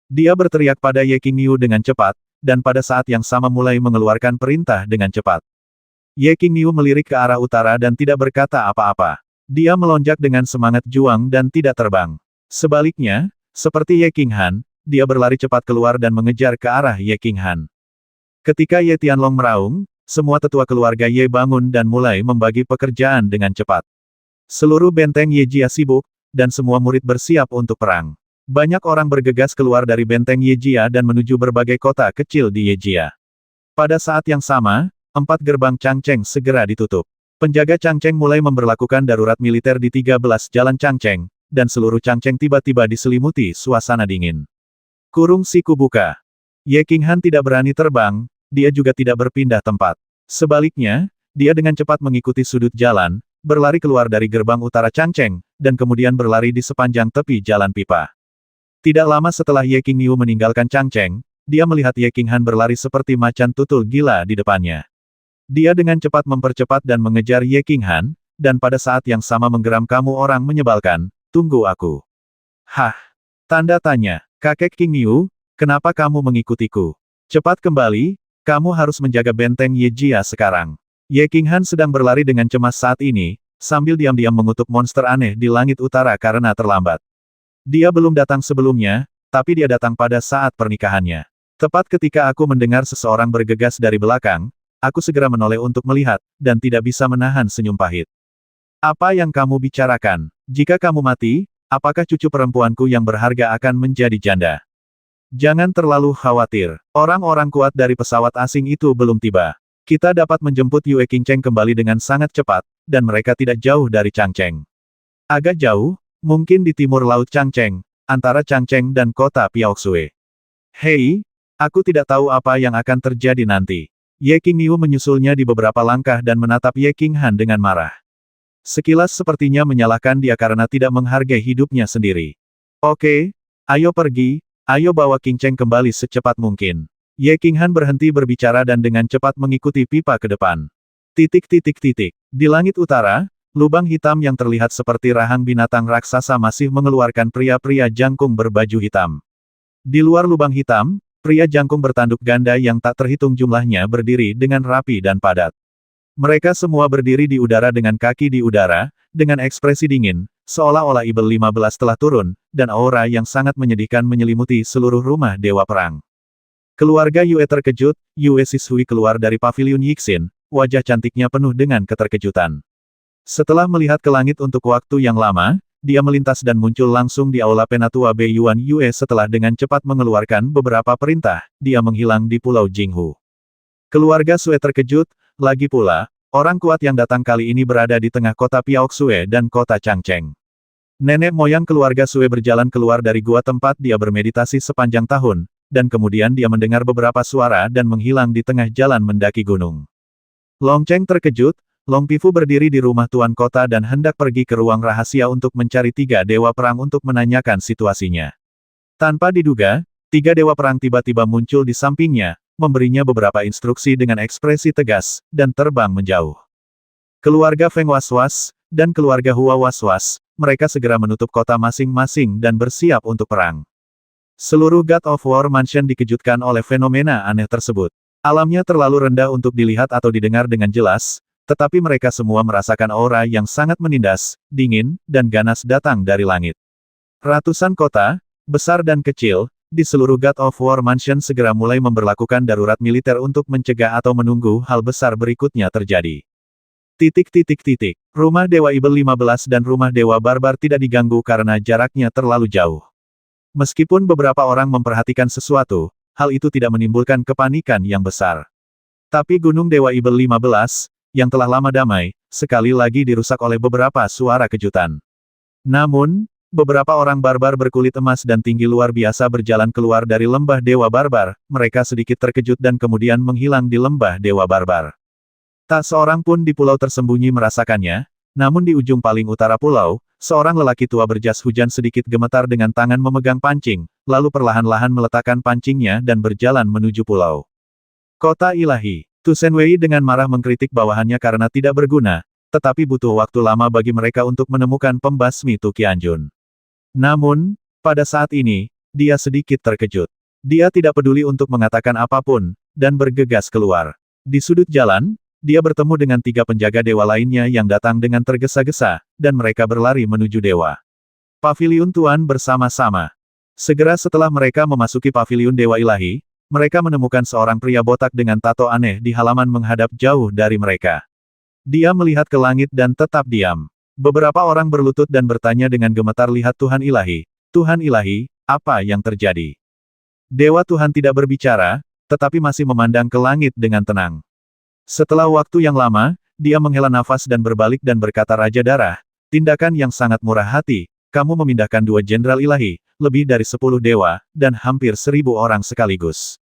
Dia berteriak pada Ye Qingniu dengan cepat, dan pada saat yang sama mulai mengeluarkan perintah dengan cepat. Ye Qingniu melirik ke arah utara dan tidak berkata apa-apa. Dia melonjak dengan semangat juang dan tidak terbang. Sebaliknya, seperti Ye Qinghan, dia berlari cepat keluar dan mengejar ke arah Ye Qinghan. Ketika Ye Tianlong meraung, semua tetua keluarga Ye bangun dan mulai membagi pekerjaan dengan cepat. Seluruh benteng Yejia sibuk, dan semua murid bersiap untuk perang. Banyak orang bergegas keluar dari benteng Yejia dan menuju berbagai kota kecil di Yejia. Pada saat yang sama, 4 gerbang Changcheng segera ditutup. Penjaga Changcheng mulai memberlakukan darurat militer di 13 jalan Changcheng, dan seluruh Changcheng tiba-tiba diselimuti suasana dingin. Kurung siku buka. Ye Qinghan tidak berani terbang, dia juga tidak berpindah tempat. Sebaliknya, dia dengan cepat mengikuti sudut jalan, berlari keluar dari gerbang utara Changcheng, dan kemudian berlari di sepanjang tepi jalan pipa. Tidak lama setelah Ye Qingniu meninggalkan Changcheng, dia melihat Ye Qinghan berlari seperti macan tutul gila di depannya. Dia dengan cepat mempercepat dan mengejar Ye Qinghan, dan pada saat yang sama menggeram, "Kamu orang menyebalkan, tunggu aku." Hah? Tanda tanya. Kakek Qingniu, kenapa kamu mengikutiku? Cepat kembali, kamu harus menjaga benteng Yejia sekarang. Ye Qinghan sedang berlari dengan cemas saat ini, sambil diam-diam mengutuk monster aneh di langit utara karena terlambat. Dia belum datang sebelumnya, tapi dia datang pada saat pernikahannya. Tepat ketika aku mendengar seseorang bergegas dari belakang, aku segera menoleh untuk melihat, dan tidak bisa menahan senyum pahit. Apa yang kamu bicarakan? Jika kamu mati, apakah cucu perempuanku yang berharga akan menjadi janda? Jangan terlalu khawatir. Orang-orang kuat dari pesawat asing itu belum tiba. Kita dapat menjemput Yue Qingcheng kembali dengan sangat cepat, dan mereka tidak jauh dari Changcheng. Agak jauh, mungkin di timur laut Changcheng, antara Changcheng dan kota Piaoxue. Hei, aku tidak tahu apa yang akan terjadi nanti. Ye Qingniu menyusulnya di beberapa langkah dan menatap Ye Qinghan dengan marah. Sekilas sepertinya menyalahkan dia karena tidak menghargai hidupnya sendiri. Oke, ayo pergi, ayo bawa Qingcheng kembali secepat mungkin. Ye Qinghan berhenti berbicara dan dengan cepat mengikuti pipa ke depan. Di langit utara, lubang hitam yang terlihat seperti rahang binatang raksasa masih mengeluarkan pria-pria jangkung berbaju hitam. Di luar lubang hitam, pria jangkung bertanduk ganda yang tak terhitung jumlahnya berdiri dengan rapi dan padat. Mereka semua berdiri di udara dengan kaki di udara, dengan ekspresi dingin, seolah-olah Ibel 15 telah turun, dan aura yang sangat menyedihkan menyelimuti seluruh rumah dewa perang. Keluarga Yue terkejut, Yue Sishui keluar dari paviliun Yixin, wajah cantiknya penuh dengan keterkejutan. Setelah melihat ke langit untuk waktu yang lama, dia melintas dan muncul langsung di aula penatua Beiyuan Yue setelah dengan cepat mengeluarkan beberapa perintah, dia menghilang di Pulau Jinghu. Keluarga Sue terkejut, lagi pula, orang kuat yang datang kali ini berada di tengah kota Piaoxue dan kota Changcheng. Nenek moyang keluarga Sue berjalan keluar dari gua tempat dia bermeditasi sepanjang tahun, dan kemudian dia mendengar beberapa suara dan menghilang di tengah jalan mendaki gunung. Long Cheng terkejut, Long Pifu berdiri di rumah tuan kota dan hendak pergi ke ruang rahasia untuk mencari 3 dewa perang untuk menanyakan situasinya. Tanpa diduga, 3 dewa perang tiba-tiba muncul di sampingnya, memberinya beberapa instruksi dengan ekspresi tegas, dan terbang menjauh. Keluarga Feng was-was, dan keluarga Hua was-was, mereka segera menutup kota masing-masing dan bersiap untuk perang. Seluruh God of War Mansion dikejutkan oleh fenomena aneh tersebut. Alamnya terlalu rendah untuk dilihat atau didengar dengan jelas, tetapi mereka semua merasakan aura yang sangat menindas, dingin, dan ganas datang dari langit. Ratusan kota, besar dan kecil, di seluruh God of War Mansion segera mulai memberlakukan darurat militer untuk mencegah atau menunggu hal besar berikutnya terjadi. Rumah Dewa Ibel 15 dan Rumah Dewa Barbar tidak diganggu karena jaraknya terlalu jauh. Meskipun beberapa orang memperhatikan sesuatu, hal itu tidak menimbulkan kepanikan yang besar. Tapi Gunung Dewa Ibel 15, yang telah lama damai, sekali lagi dirusak oleh beberapa suara kejutan. Namun, beberapa orang barbar berkulit emas dan tinggi luar biasa berjalan keluar dari lembah Dewa Barbar, mereka sedikit terkejut dan kemudian menghilang di lembah Dewa Barbar. Tak seorang pun di pulau tersembunyi merasakannya, namun di ujung paling utara pulau, seorang lelaki tua berjas hujan sedikit gemetar dengan tangan memegang pancing, lalu perlahan-lahan meletakkan pancingnya dan berjalan menuju pulau. Kota Ilahi. Tu Shenwei dengan marah mengkritik bawahannya karena tidak berguna, tetapi butuh waktu lama bagi mereka untuk menemukan pembasmi Tu Qianjun. Namun, pada saat ini, dia sedikit terkejut. Dia tidak peduli untuk mengatakan apapun, dan bergegas keluar. Di sudut jalan, dia bertemu dengan 3 penjaga dewa lainnya yang datang dengan tergesa-gesa, dan mereka berlari menuju dewa. Paviliun Tuan bersama-sama. Segera setelah mereka memasuki paviliun Dewa Ilahi, mereka menemukan seorang pria botak dengan tato aneh di halaman menghadap jauh dari mereka. Dia melihat ke langit dan tetap diam. Beberapa orang berlutut dan bertanya dengan gemetar, "Lihat Tuhan Ilahi, apa yang terjadi?" Dewa Tuhan tidak berbicara, tetapi masih memandang ke langit dengan tenang. Setelah waktu yang lama, dia menghela nafas dan berbalik dan berkata Raja Darah, tindakan yang sangat murah hati, kamu memindahkan 2 jenderal ilahi, lebih dari 10 dewa, dan hampir 1000 orang sekaligus.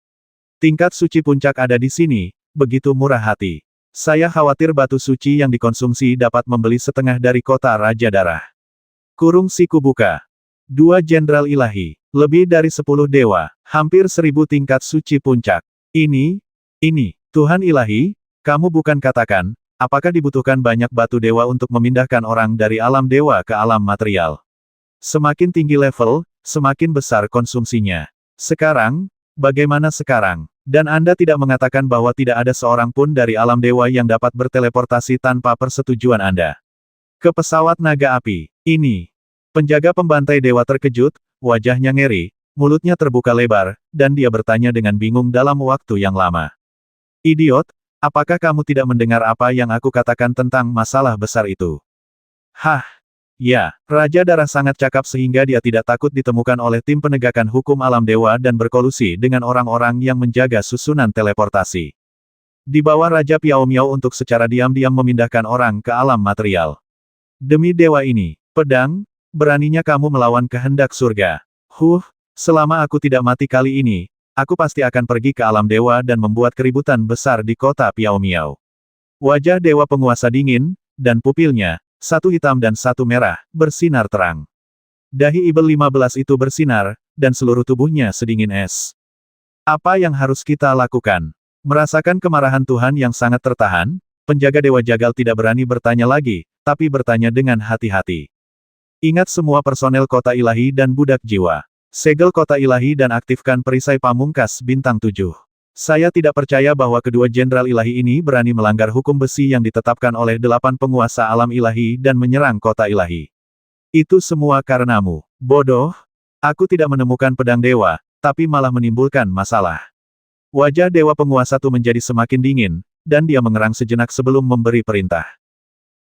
Tingkat suci puncak ada di sini, begitu murah hati. Saya khawatir batu suci yang dikonsumsi dapat membeli setengah dari kota Raja Darah. Kurung siku buka. 2 jenderal ilahi, lebih dari 10 dewa, hampir 1000 tingkat suci puncak. Ini, Tuhan ilahi, kamu bukan katakan, apakah dibutuhkan banyak batu dewa untuk memindahkan orang dari alam dewa ke alam material? Semakin tinggi level, semakin besar konsumsinya. Sekarang, bagaimana sekarang? Dan Anda tidak mengatakan bahwa tidak ada seorang pun dari alam dewa yang dapat berteleportasi tanpa persetujuan Anda. Ke pesawat naga api, ini. Penjaga pembantai dewa terkejut, wajahnya ngeri, mulutnya terbuka lebar, dan dia bertanya dengan bingung dalam waktu yang lama. Idiot, apakah kamu tidak mendengar apa yang aku katakan tentang masalah besar itu? Hah? Ya, Raja Darah sangat cakap sehingga dia tidak takut ditemukan oleh tim penegakan hukum alam dewa dan berkolusi dengan orang-orang yang menjaga susunan teleportasi. Di bawah Raja Piao Miao untuk secara diam-diam memindahkan orang ke alam material. Demi dewa ini, pedang, beraninya kamu melawan kehendak surga. Selama aku tidak mati kali ini, aku pasti akan pergi ke alam dewa dan membuat keributan besar di kota Piao Miao. Wajah dewa penguasa dingin, dan pupilnya, satu hitam dan satu merah, bersinar terang. Dahi Ibel 15 itu bersinar, dan seluruh tubuhnya sedingin es. Apa yang harus kita lakukan? Merasakan kemarahan Tuhan yang sangat tertahan, penjaga dewa jagal tidak berani bertanya lagi, tapi bertanya dengan hati-hati. Ingat semua personel kota ilahi dan budak jiwa. Segel kota ilahi dan aktifkan perisai pamungkas bintang 7. Saya tidak percaya bahwa kedua jenderal ilahi ini berani melanggar hukum besi yang ditetapkan oleh 8 penguasa alam ilahi dan menyerang kota ilahi. Itu semua karenamu. Bodoh. Aku tidak menemukan pedang dewa, tapi malah menimbulkan masalah. Wajah dewa penguasa itu menjadi semakin dingin, dan dia mengerang sejenak sebelum memberi perintah.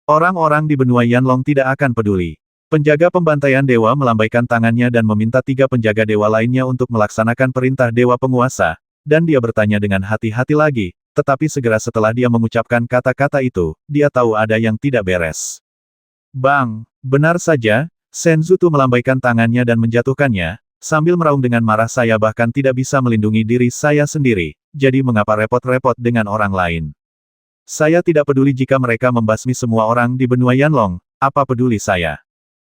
Orang-orang di benua Yanlong tidak akan peduli. Penjaga pembantaian dewa melambaikan tangannya dan meminta 3 penjaga dewa lainnya untuk melaksanakan perintah dewa penguasa, dan dia bertanya dengan hati-hati lagi, tetapi segera setelah dia mengucapkan kata-kata itu, dia tahu ada yang tidak beres. Bang! Benar saja, Senzu Tu melambaikan tangannya dan menjatuhkannya, sambil meraung dengan marah saya bahkan tidak bisa melindungi diri saya sendiri, jadi mengapa repot-repot dengan orang lain? Saya tidak peduli jika mereka membasmi semua orang di benua Yanlong, apa peduli saya?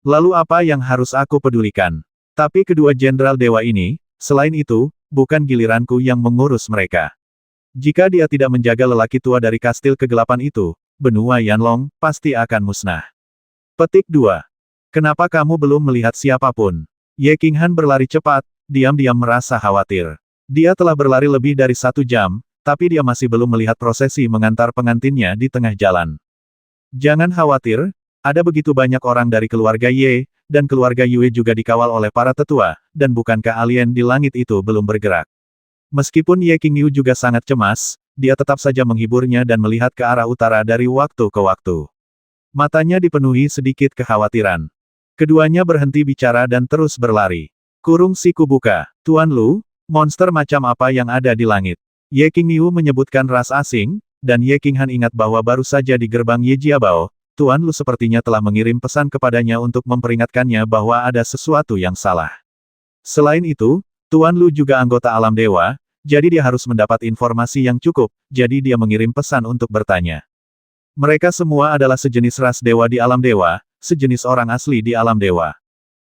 Lalu apa yang harus aku pedulikan? Tapi kedua jenderal dewa ini, selain itu, bukan giliranku yang mengurus mereka. Jika dia tidak menjaga lelaki tua dari kastil kegelapan itu, benua Yanlong pasti akan musnah. Petik 2. Kenapa kamu belum melihat siapapun? Ye Qinghan berlari cepat, diam-diam merasa khawatir. Dia telah berlari lebih dari 1 jam, tapi dia masih belum melihat prosesi mengantar pengantinnya di tengah jalan. Jangan khawatir. Ada begitu banyak orang dari keluarga Ye, dan keluarga Yue juga dikawal oleh para tetua, dan bukankah alien di langit itu belum bergerak? Meskipun Ye Qingyu juga sangat cemas, dia tetap saja menghiburnya dan melihat ke arah utara dari waktu ke waktu. Matanya dipenuhi sedikit kekhawatiran. Keduanya berhenti bicara dan terus berlari. Kurung siku buka. Tuan Lu, monster macam apa yang ada di langit? Ye Qingyu menyebutkan ras asing, dan Ye Qinghan ingat bahwa baru saja di gerbang Ye Jiabao, Tuan Lu sepertinya telah mengirim pesan kepadanya untuk memperingatkannya bahwa ada sesuatu yang salah. Selain itu, Tuan Lu juga anggota alam dewa, jadi dia harus mendapat informasi yang cukup, jadi dia mengirim pesan untuk bertanya. Mereka semua adalah sejenis ras dewa di alam dewa, sejenis orang asli di alam dewa.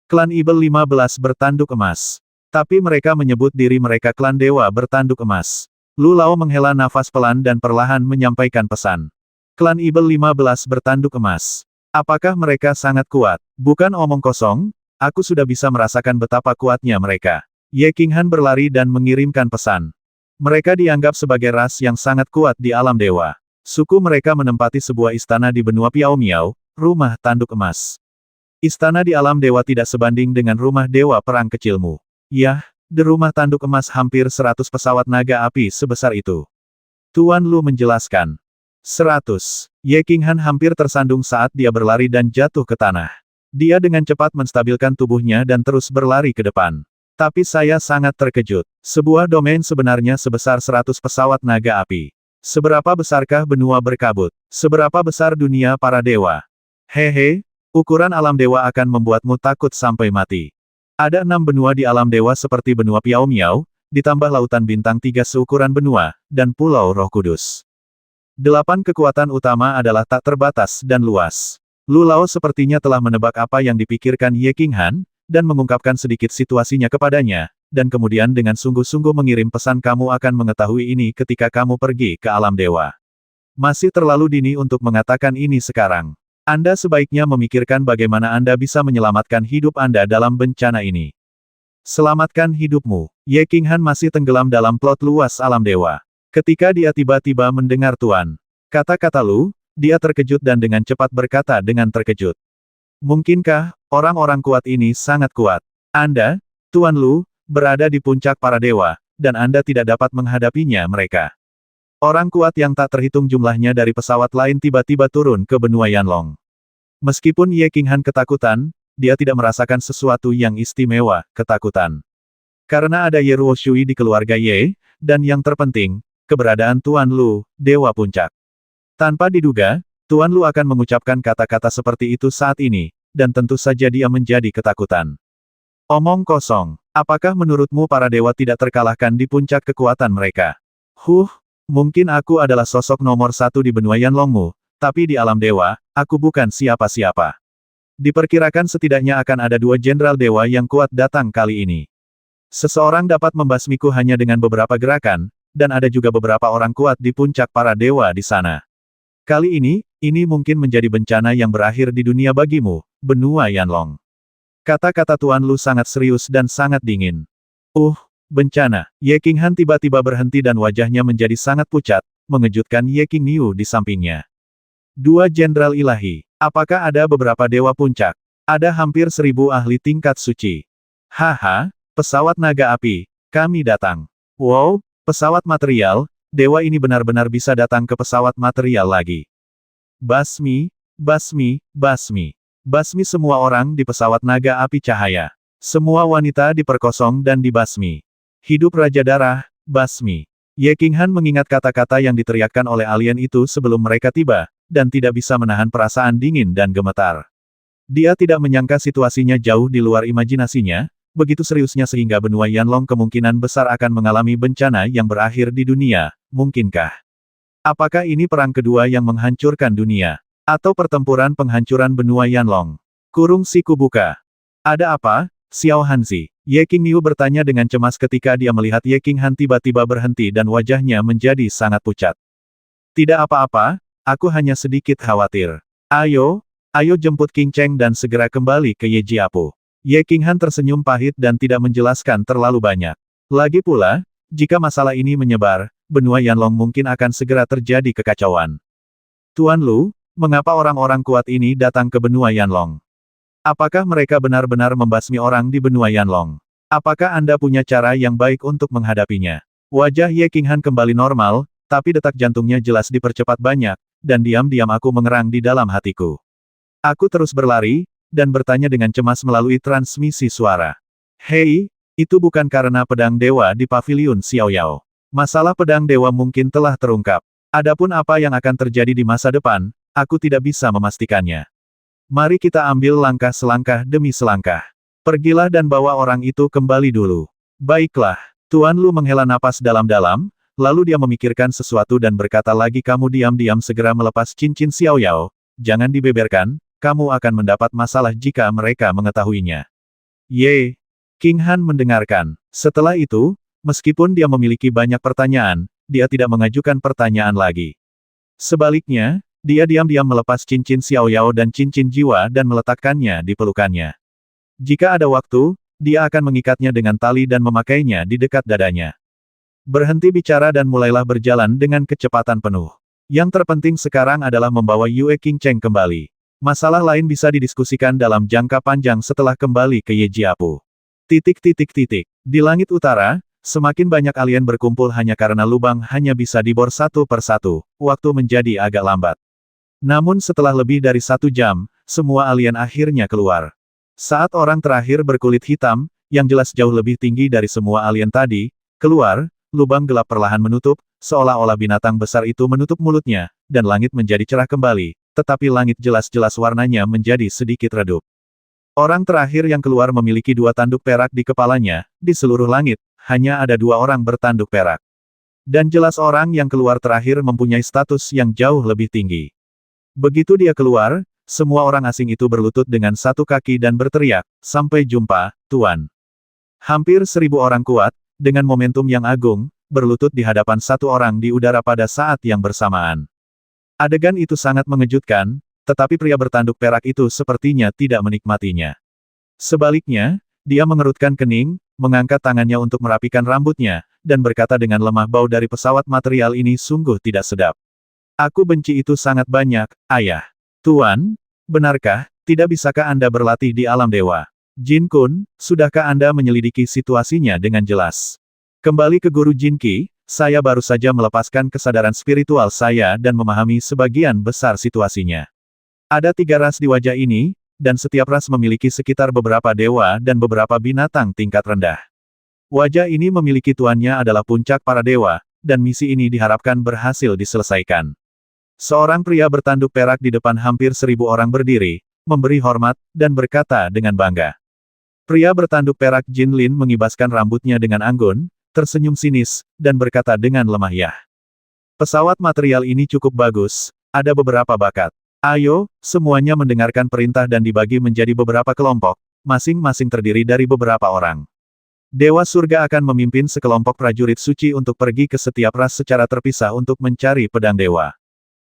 Klan Ibel 15 bertanduk emas. Tapi mereka menyebut diri mereka klan dewa bertanduk emas. Lu Lao menghela nafas pelan dan perlahan menyampaikan pesan. Klan Ibel 15 bertanduk emas. Apakah mereka sangat kuat? Bukan omong kosong, aku sudah bisa merasakan betapa kuatnya mereka. Ye Qinghan berlari dan mengirimkan pesan. Mereka dianggap sebagai ras yang sangat kuat di alam dewa. Suku mereka menempati sebuah istana di benua Piao Miao, rumah tanduk emas. Istana di alam dewa tidak sebanding dengan rumah dewa perang kecilmu. Yah, di rumah tanduk emas hampir 100 pesawat naga api sebesar itu. Tuan Lu menjelaskan. 100. Ye Qinghan hampir tersandung saat dia berlari dan jatuh ke tanah. Dia dengan cepat menstabilkan tubuhnya dan terus berlari ke depan. Tapi saya sangat terkejut. Sebuah domain sebenarnya sebesar 100 pesawat naga api. Seberapa besarkah benua berkabut? Seberapa besar dunia para dewa? Hehe, ukuran alam dewa akan membuatmu takut sampai mati. Ada 6 benua di alam dewa seperti benua Piao Miao, ditambah lautan bintang 3 seukuran benua, dan pulau Roh Kudus. 8 kekuatan utama adalah tak terbatas dan luas. Lu Lao sepertinya telah menebak apa yang dipikirkan Ye King Han, dan mengungkapkan sedikit situasinya kepadanya, dan kemudian dengan sungguh-sungguh mengirim pesan kamu akan mengetahui ini ketika kamu pergi ke alam dewa. Masih terlalu dini untuk mengatakan ini sekarang. Anda sebaiknya memikirkan bagaimana Anda bisa menyelamatkan hidup Anda dalam bencana ini. Selamatkan hidupmu. Ye King Han masih tenggelam dalam plot luas alam dewa. Ketika dia tiba-tiba mendengar Tuan kata-kata Lu, dia terkejut dan dengan cepat berkata dengan terkejut. Mungkinkah, orang-orang kuat ini sangat kuat? Anda, Tuan Lu, berada di puncak para dewa, dan Anda tidak dapat menghadapinya mereka. Orang kuat yang tak terhitung jumlahnya dari pesawat lain tiba-tiba turun ke benua Yanlong. Meskipun Ye King Han ketakutan, dia tidak merasakan sesuatu yang istimewa, ketakutan. Karena ada Ye Ruo Shui di keluarga Ye, dan yang terpenting, keberadaan Tuan Lu, Dewa Puncak. Tanpa diduga, Tuan Lu akan mengucapkan kata-kata seperti itu saat ini, dan tentu saja dia menjadi ketakutan. Omong kosong. Apakah menurutmu para dewa tidak terkalahkan di puncak kekuatan mereka? Mungkin aku adalah sosok nomor 1 di benua Yanlongmu, tapi di alam dewa, aku bukan siapa-siapa. Diperkirakan setidaknya akan ada 2 jenderal dewa yang kuat datang kali ini. Seseorang dapat membasmiku hanya dengan beberapa gerakan, dan ada juga beberapa orang kuat di puncak para dewa di sana. Kali ini mungkin menjadi bencana yang berakhir di dunia bagimu, benua Yanlong. Kata-kata Tuan Lu sangat serius dan sangat dingin. Bencana. Ye King Han tiba-tiba berhenti dan wajahnya menjadi sangat pucat, mengejutkan Ye King Niu di sampingnya. 2 jenderal ilahi. Apakah ada beberapa dewa puncak? Ada hampir 1000 ahli tingkat suci. Haha, pesawat naga api, kami datang. Wow, pesawat material, dewa ini benar-benar bisa datang ke pesawat material lagi. Basmi, basmi, basmi. Basmi semua orang di pesawat naga api cahaya. Semua wanita diperkosong dan dibasmi. Hidup Raja Darah, basmi. Ye King Han mengingat kata-kata yang diteriakkan oleh alien itu sebelum mereka tiba, dan tidak bisa menahan perasaan dingin dan gemetar. Dia tidak menyangka situasinya jauh di luar imajinasinya, begitu seriusnya sehingga benua Yanlong kemungkinan besar akan mengalami bencana yang berakhir di dunia, mungkinkah? Apakah ini perang kedua yang menghancurkan dunia? Atau pertempuran penghancuran benua Yanlong? Kurung siku buka. Ada apa, Xiao Hanzi? Ye King Niu bertanya dengan cemas ketika dia melihat Ye King Han tiba-tiba berhenti dan wajahnya menjadi sangat pucat. Tidak apa-apa, aku hanya sedikit khawatir. Ayo jemput King Cheng dan segera kembali ke Ye Jiapu. Ye King Han tersenyum pahit dan tidak menjelaskan terlalu banyak. Lagi pula, jika masalah ini menyebar, benua Yanlong mungkin akan segera terjadi kekacauan. Tuan Lu, mengapa orang-orang kuat ini datang ke benua Yanlong? Apakah mereka benar-benar membasmi orang di benua Yanlong? Apakah Anda punya cara yang baik untuk menghadapinya? Wajah Ye King Han kembali normal, tapi detak jantungnya jelas dipercepat banyak, dan diam-diam aku mengerang di dalam hatiku. Aku terus berlari, dan bertanya dengan cemas melalui transmisi suara. Hei, itu bukan karena pedang dewa di paviliun Xiaoyao. Masalah pedang dewa mungkin telah terungkap. Adapun apa yang akan terjadi di masa depan, aku tidak bisa memastikannya. Mari kita ambil langkah selangkah demi selangkah. Pergilah dan bawa orang itu kembali dulu. Baiklah, Tuan Lu menghela napas dalam-dalam, lalu dia memikirkan sesuatu dan berkata lagi kamu diam-diam segera melepas cincin Xiaoyao, jangan dibeberkan, kamu akan mendapat masalah jika mereka mengetahuinya. Ye. King Han mendengarkan. Setelah itu, meskipun dia memiliki banyak pertanyaan, dia tidak mengajukan pertanyaan lagi. Sebaliknya, dia diam-diam melepas cincin Xiaoyao dan cincin jiwa dan meletakkannya di pelukannya. Jika ada waktu, dia akan mengikatnya dengan tali dan memakainya di dekat dadanya. Berhenti bicara dan mulailah berjalan dengan kecepatan penuh. Yang terpenting sekarang adalah membawa Yue King Cheng kembali. Masalah lain bisa didiskusikan dalam jangka panjang setelah kembali ke Ye Jiapu. Di langit utara, semakin banyak alien berkumpul hanya karena lubang hanya bisa dibor satu per satu, waktu menjadi agak lambat. Namun setelah lebih dari 1 jam, semua alien akhirnya keluar. Saat orang terakhir berkulit hitam, yang jelas jauh lebih tinggi dari semua alien tadi, keluar, lubang gelap perlahan menutup, seolah-olah binatang besar itu menutup mulutnya, dan langit menjadi cerah kembali, tetapi langit jelas-jelas warnanya menjadi sedikit redup. Orang terakhir yang keluar memiliki 2 tanduk perak di kepalanya, di seluruh langit, hanya ada 2 orang bertanduk perak. Dan jelas orang yang keluar terakhir mempunyai status yang jauh lebih tinggi. Begitu dia keluar, semua orang asing itu berlutut dengan 1 kaki dan berteriak, "Sampai jumpa, Tuan." Hampir 1000 orang kuat, dengan momentum yang agung, berlutut di hadapan 1 orang di udara pada saat yang bersamaan. Adegan itu sangat mengejutkan, tetapi pria bertanduk perak itu sepertinya tidak menikmatinya. Sebaliknya, dia mengerutkan kening, mengangkat tangannya untuk merapikan rambutnya, dan berkata dengan lemah, "Bau dari pesawat material ini sungguh tidak sedap. Aku benci itu sangat banyak, Ayah." "Tuan, benarkah, tidak bisakah Anda berlatih di alam dewa?" "Jin Kun, sudahkah Anda menyelidiki situasinya dengan jelas?" "Kembali ke Guru Jin Qi, saya baru saja melepaskan kesadaran spiritual saya dan memahami sebagian besar situasinya. Ada 3 ras di wajah ini, dan setiap ras memiliki sekitar beberapa dewa dan beberapa binatang tingkat rendah. Wajah ini memiliki tuannya adalah puncak para dewa, dan misi ini diharapkan berhasil diselesaikan." Seorang pria bertanduk perak di depan hampir 1000 orang berdiri, memberi hormat, dan berkata dengan bangga. Pria bertanduk perak Jin Lin mengibaskan rambutnya dengan anggun, tersenyum sinis, dan berkata dengan lemah, "Ya. Pesawat material ini cukup bagus, ada beberapa bakat. Ayo, semuanya mendengarkan perintah dan dibagi menjadi beberapa kelompok, masing-masing terdiri dari beberapa orang. Dewa surga akan memimpin sekelompok prajurit suci untuk pergi ke setiap ras secara terpisah untuk mencari pedang dewa.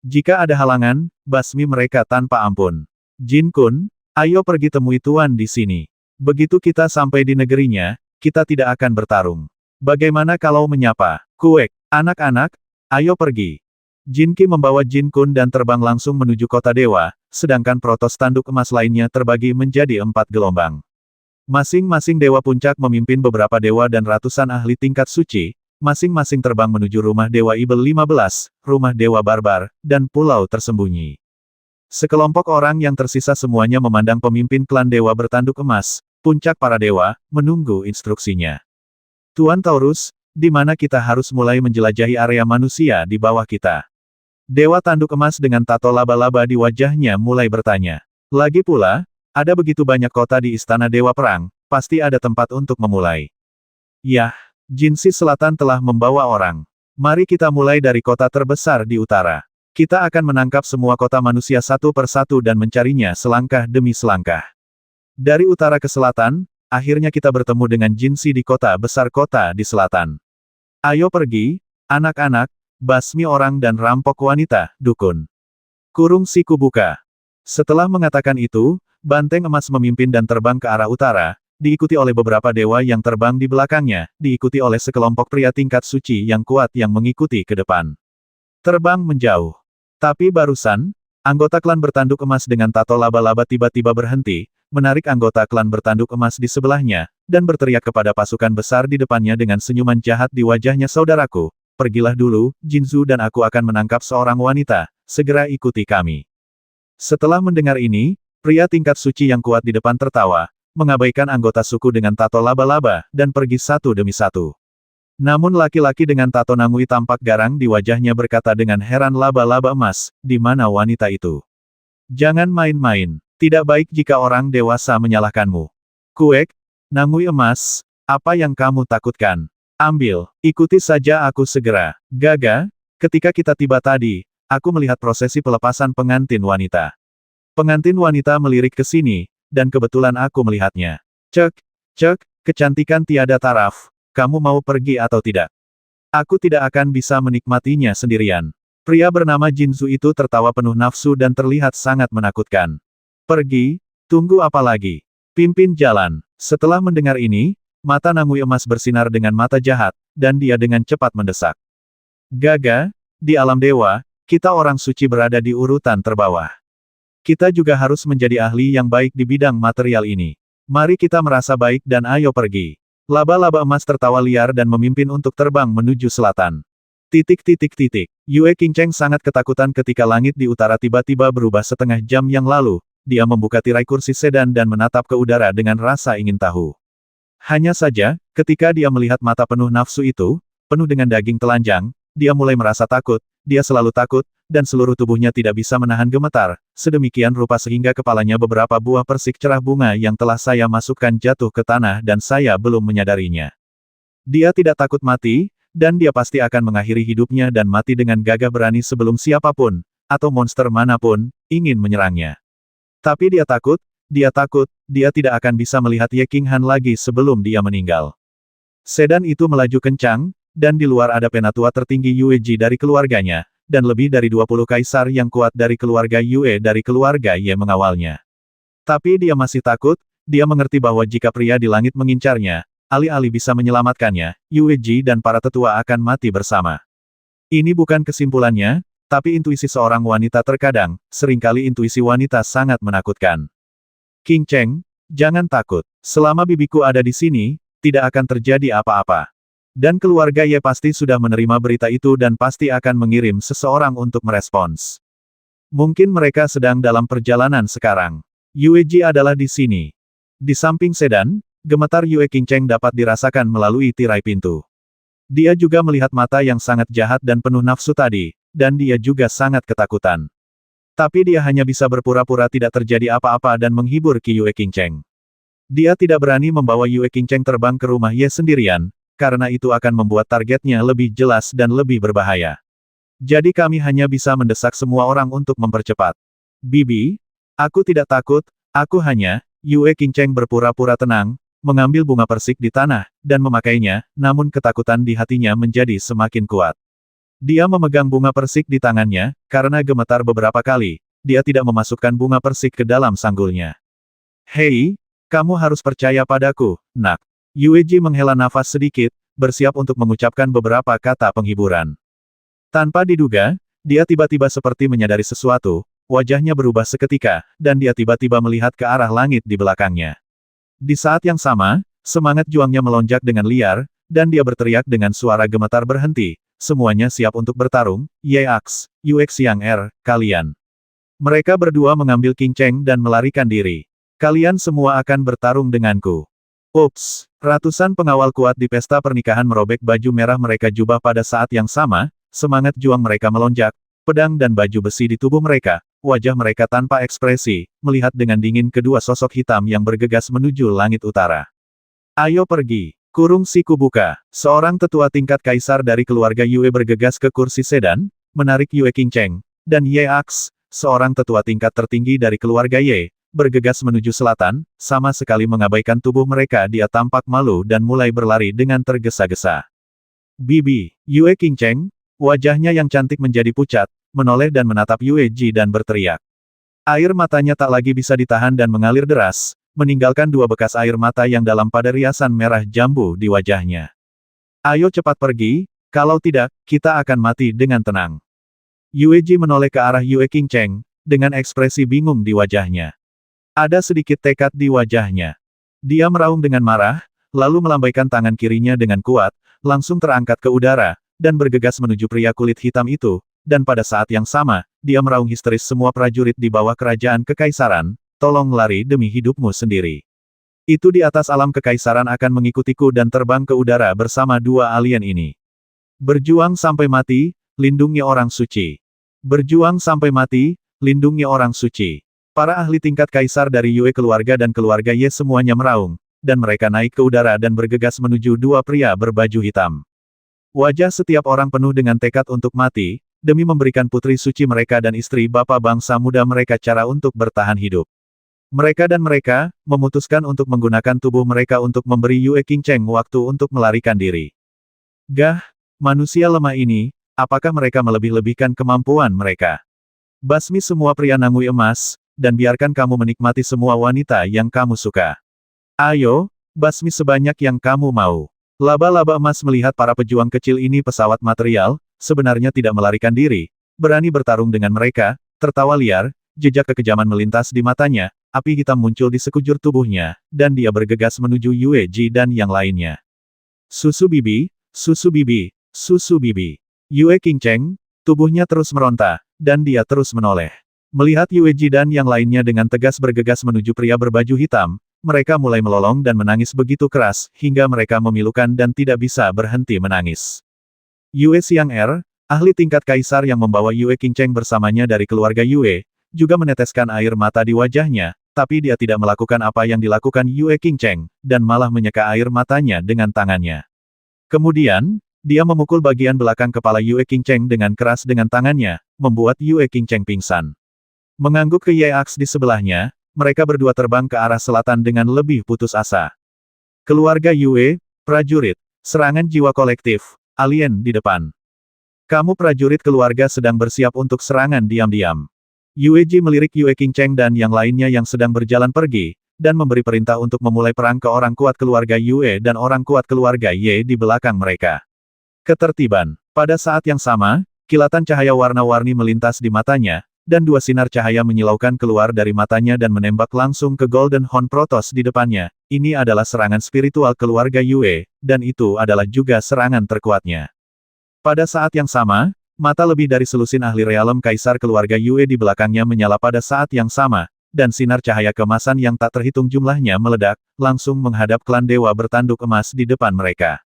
Jika ada halangan, basmi mereka tanpa ampun. Jin Kun, ayo pergi temui Tuan di sini. Begitu kita sampai di negerinya, kita tidak akan bertarung. Bagaimana kalau menyapa? Kuek, anak-anak, ayo pergi." Jin Qi membawa Jin Kun dan terbang langsung menuju kota dewa, sedangkan protos tanduk emas lainnya terbagi menjadi 4 gelombang. Masing-masing dewa puncak memimpin beberapa dewa dan ratusan ahli tingkat suci, masing-masing terbang menuju rumah dewa Ibel 15, rumah dewa barbar, dan pulau tersembunyi. Sekelompok orang yang tersisa semuanya memandang pemimpin klan dewa bertanduk emas, puncak para dewa, menunggu instruksinya. "Tuan Taurus, di mana kita harus mulai menjelajahi area manusia di bawah kita?" Dewa tanduk emas dengan tato laba-laba di wajahnya mulai bertanya. "Lagi pula, ada begitu banyak kota di Istana Dewa Perang, pasti ada tempat untuk memulai." "Yah, Jinsi Selatan telah membawa orang. Mari kita mulai dari kota terbesar di utara. Kita akan menangkap semua kota manusia satu persatu dan mencarinya selangkah demi selangkah. Dari utara ke selatan, akhirnya kita bertemu dengan Jinsi di kota besar kota di selatan. Ayo pergi, anak-anak, basmi orang dan rampok wanita, dukun." Kurung siku buka. Setelah mengatakan itu, banteng emas memimpin dan terbang ke arah utara, diikuti oleh beberapa dewa yang terbang di belakangnya, diikuti oleh sekelompok pria tingkat suci yang kuat yang mengikuti ke depan. Terbang menjauh. Tapi barusan, anggota klan bertanduk emas dengan tato laba-laba tiba-tiba berhenti, menarik anggota klan bertanduk emas di sebelahnya, dan berteriak kepada pasukan besar di depannya dengan senyuman jahat di wajahnya, "Saudaraku, pergilah dulu, Jinzu dan aku akan menangkap seorang wanita, segera ikuti kami." Setelah mendengar ini, pria tingkat suci yang kuat di depan tertawa, mengabaikan anggota suku dengan tato laba-laba, dan pergi satu demi satu. Namun laki-laki dengan tato nangui tampak garang di wajahnya berkata dengan heran, "Laba-laba emas, di mana wanita itu? Jangan main-main. Tidak baik jika orang dewasa menyalahkanmu. Kuek, nangui emas, apa yang kamu takutkan? Ambil, ikuti saja aku segera." "Gaga, ketika kita tiba tadi, aku melihat prosesi pelepasan pengantin wanita. Pengantin wanita melirik ke sini, dan kebetulan aku melihatnya. Cek, cek, kecantikan tiada taraf. Kamu mau pergi atau tidak? Aku tidak akan bisa menikmatinya sendirian." Pria bernama Jinzu itu tertawa penuh nafsu dan terlihat sangat menakutkan. "Pergi, tunggu apa lagi? Pimpin jalan." Setelah mendengar ini, mata Nangui emas bersinar dengan mata jahat, dan dia dengan cepat mendesak. "Gaga, di alam dewa, kita orang suci berada di urutan terbawah. Kita juga harus menjadi ahli yang baik di bidang material ini. Mari kita merasa baik dan ayo pergi." Laba-laba emas tertawa liar dan memimpin untuk terbang menuju selatan. Yue Qingcheng sangat ketakutan ketika langit di utara tiba-tiba berubah setengah jam yang lalu. Dia membuka tirai kursi sedan dan menatap ke udara dengan rasa ingin tahu. Hanya saja, ketika dia melihat mata penuh nafsu itu, penuh dengan daging telanjang, dia mulai merasa takut, dia selalu takut, dan seluruh tubuhnya tidak bisa menahan gemetar, sedemikian rupa sehingga kepalanya beberapa buah persik cerah bunga yang telah saya masukkan jatuh ke tanah dan saya belum menyadarinya. Dia tidak takut mati, dan dia pasti akan mengakhiri hidupnya dan mati dengan gagah berani sebelum siapapun, atau monster manapun, ingin menyerangnya. Tapi dia takut, dia tidak akan bisa melihat Ye Qinghan lagi sebelum dia meninggal. Sedan itu melaju kencang, dan di luar ada penatua tertinggi Yue Ji dari keluarganya, dan lebih dari 20 kaisar yang kuat dari keluarga Yue dari keluarga Ye mengawalnya. Tapi dia masih takut, dia mengerti bahwa jika pria di langit mengincarnya, alih-alih bisa menyelamatkannya, Yue Ji dan para tetua akan mati bersama. Ini bukan kesimpulannya, tapi intuisi seorang wanita terkadang, seringkali intuisi wanita sangat menakutkan. Qing Cheng, jangan takut. Selama bibiku ada di sini, tidak akan terjadi apa-apa. Dan keluarga Ye pasti sudah menerima berita itu dan pasti akan mengirim seseorang untuk merespons. Mungkin mereka sedang dalam perjalanan sekarang. Yue Ji adalah di sini. Di samping sedan, gemetar Yue Qing Cheng dapat dirasakan melalui tirai pintu. Dia juga melihat mata yang sangat jahat dan penuh nafsu tadi, dan dia juga sangat ketakutan. Tapi dia hanya bisa berpura-pura tidak terjadi apa-apa dan menghibur Qi Yue Qing Cheng. Dia tidak berani membawa Yue Qing Cheng terbang ke rumah Ye sendirian, karena itu akan membuat targetnya lebih jelas dan lebih berbahaya. Jadi kami hanya bisa mendesak semua orang untuk mempercepat. Bibi, aku tidak takut, aku hanya, Yue Qing Cheng berpura-pura tenang, mengambil bunga persik di tanah, dan memakainya, namun ketakutan di hatinya menjadi semakin kuat. Dia memegang bunga persik di tangannya, karena gemetar beberapa kali, dia tidak memasukkan bunga persik ke dalam sanggulnya. Hei, kamu harus percaya padaku, nak. Yue Ji menghela nafas sedikit, bersiap untuk mengucapkan beberapa kata penghiburan. Tanpa diduga, dia tiba-tiba seperti menyadari sesuatu, wajahnya berubah seketika, dan dia tiba-tiba melihat ke arah langit di belakangnya. Di saat yang sama, semangat juangnya melonjak dengan liar, dan dia berteriak dengan suara gemetar berhenti. Semuanya siap untuk bertarung, Ye Aks, Yue Xiang'er, kalian. Mereka berdua mengambil Qing Cheng dan melarikan diri. Kalian semua akan bertarung denganku. Ups, ratusan pengawal kuat di pesta pernikahan merobek baju merah mereka jubah pada saat yang sama, semangat juang mereka melonjak, pedang dan baju besi di tubuh mereka, wajah mereka tanpa ekspresi, melihat dengan dingin kedua sosok hitam yang bergegas menuju langit utara. Ayo pergi. Kurung siku buka. Seorang tetua tingkat kaisar dari keluarga Yue bergegas ke kursi sedan, menarik Yue Qing Cheng, dan Ye Aks, seorang tetua tingkat tertinggi dari keluarga Ye, bergegas menuju selatan, sama sekali mengabaikan tubuh mereka. Dia tampak malu dan mulai berlari dengan tergesa-gesa. Bibi, Yue Qing Cheng, wajahnya yang cantik menjadi pucat, menoleh dan menatap Yue Ji dan berteriak. Air matanya tak lagi bisa ditahan dan mengalir deras, meninggalkan dua bekas air mata yang dalam pada riasan merah jambu di wajahnya. Ayo cepat pergi, kalau tidak, kita akan mati dengan tenang. Yue Ji menoleh ke arah Yue Qing Cheng, dengan ekspresi bingung di wajahnya. Ada sedikit tekad di wajahnya. Dia meraung dengan marah, lalu melambaikan tangan kirinya dengan kuat, langsung terangkat ke udara, dan bergegas menuju pria kulit hitam itu, dan pada saat yang sama, dia meraung histeris semua prajurit di bawah kerajaan kekaisaran, tolong lari demi hidupmu sendiri. Itu di atas alam kekaisaran akan mengikutiku dan terbang ke udara bersama dua alien ini. Berjuang sampai mati, lindungi orang suci. Berjuang sampai mati, lindungi orang suci. Para ahli tingkat kaisar dari Yue keluarga dan keluarga Ye semuanya meraung, dan mereka naik ke udara dan bergegas menuju dua pria berbaju hitam. Wajah setiap orang penuh dengan tekad untuk mati, demi memberikan putri suci mereka dan istri bapak bangsa muda mereka cara untuk bertahan hidup. Mereka memutuskan untuk menggunakan tubuh mereka untuk memberi Yue Qing Cheng waktu untuk melarikan diri. Gah, manusia lemah ini, apakah mereka melebih-lebihkan kemampuan mereka? Basmi semua pria Nangui emas, dan biarkan kamu menikmati semua wanita yang kamu suka. Ayo, basmi sebanyak yang kamu mau. Laba-laba emas melihat para pejuang kecil ini pesawat material, sebenarnya tidak melarikan diri, berani bertarung dengan mereka, tertawa liar, jejak kekejaman melintas di matanya. Api hitam muncul di sekujur tubuhnya, dan dia bergegas menuju Yue Ji dan yang lainnya. Susu bibi, susu bibi, susu bibi. Yue Qing Cheng, tubuhnya terus meronta, dan dia terus menoleh. Melihat Yue Ji dan yang lainnya dengan tegas bergegas menuju pria berbaju hitam, mereka mulai melolong dan menangis begitu keras, hingga mereka memilukan dan tidak bisa berhenti menangis. Yue Xiang'er, ahli tingkat kaisar yang membawa Yue Qingcheng bersamanya dari keluarga Yue, juga meneteskan air mata di wajahnya, tapi dia tidak melakukan apa yang dilakukan Yue Qingcheng, dan malah menyeka air matanya dengan tangannya. Kemudian, dia memukul bagian belakang kepala Yue Qingcheng dengan keras dengan tangannya, membuat Yue Qingcheng pingsan. Mengangguk ke Ye Aks di sebelahnya, mereka berdua terbang ke arah selatan dengan lebih putus asa. Keluarga Yue, prajurit, serangan jiwa kolektif, alien di depan. Kamu prajurit keluarga sedang bersiap untuk serangan diam-diam. Yue Ji melirik Yue Qingcheng dan yang lainnya yang sedang berjalan pergi, dan memberi perintah untuk memulai perang ke orang kuat keluarga Yue dan orang kuat keluarga Ye di belakang mereka. Ketertiban. Pada saat yang sama, kilatan cahaya warna-warni melintas di matanya, dan dua sinar cahaya menyilaukan keluar dari matanya dan menembak langsung ke Golden Horn Protoss di depannya. Ini adalah serangan spiritual keluarga Yue, dan itu adalah juga serangan terkuatnya. Pada saat yang sama, mata lebih dari selusin ahli realem kaisar keluarga Yue di belakangnya menyala pada saat yang sama, dan sinar cahaya keemasan yang tak terhitung jumlahnya meledak, langsung menghadap klan dewa bertanduk emas di depan mereka.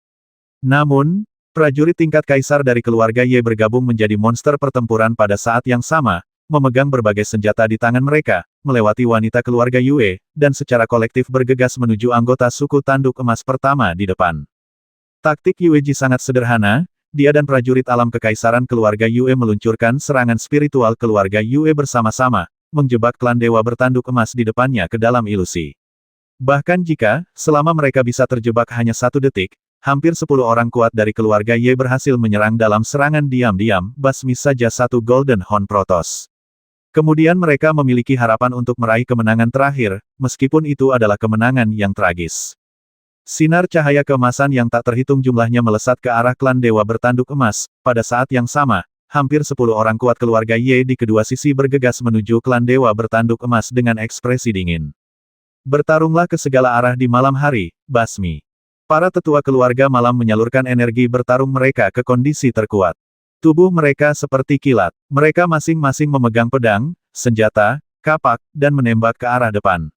Namun, prajurit tingkat kaisar dari keluarga Ye bergabung menjadi monster pertempuran pada saat yang sama, memegang berbagai senjata di tangan mereka, melewati wanita keluarga Yue, dan secara kolektif bergegas menuju anggota suku tanduk emas pertama di depan. Taktik Yue Ji sangat sederhana, dia dan prajurit alam kekaisaran keluarga Yue meluncurkan serangan spiritual keluarga Yue bersama-sama, menjebak klan dewa bertanduk emas di depannya ke dalam ilusi. Bahkan jika, selama mereka bisa terjebak hanya 1 detik, hampir 10 orang kuat dari keluarga Ye berhasil menyerang dalam serangan diam-diam, basmi saja satu Golden Horn Protoss. Kemudian mereka memiliki harapan untuk meraih kemenangan terakhir, meskipun itu adalah kemenangan yang tragis. Sinar cahaya keemasan yang tak terhitung jumlahnya melesat ke arah klan dewa bertanduk emas, pada saat yang sama, hampir 10 orang kuat keluarga Ye di kedua sisi bergegas menuju klan dewa bertanduk emas dengan ekspresi dingin. Bertarunglah ke segala arah di malam hari, basmi. Para tetua keluarga malam menyalurkan energi bertarung mereka ke kondisi terkuat. Tubuh mereka seperti kilat. Mereka masing-masing memegang pedang, senjata, kapak, dan menembak ke arah depan.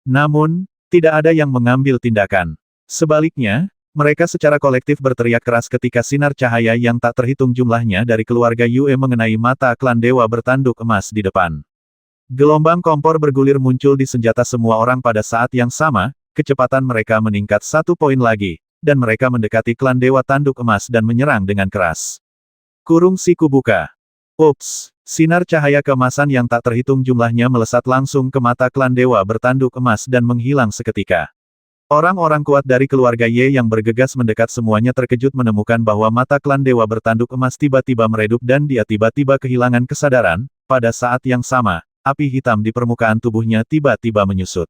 Namun, tidak ada yang mengambil tindakan. Sebaliknya, mereka secara kolektif berteriak keras ketika sinar cahaya yang tak terhitung jumlahnya dari keluarga Yue mengenai mata klan dewa bertanduk emas di depan. Gelombang kompor bergulir muncul di senjata semua orang pada saat yang sama, kecepatan mereka meningkat 1 poin lagi, dan mereka mendekati klan dewa tanduk emas dan menyerang dengan keras. Kurung siku buka. Ups, sinar cahaya keemasan yang tak terhitung jumlahnya melesat langsung ke mata klan dewa bertanduk emas dan menghilang seketika. Orang-orang kuat dari keluarga Ye yang bergegas mendekat semuanya terkejut menemukan bahwa mata klan dewa bertanduk emas tiba-tiba meredup dan dia tiba-tiba kehilangan kesadaran. Pada saat yang sama, api hitam di permukaan tubuhnya tiba-tiba menyusut.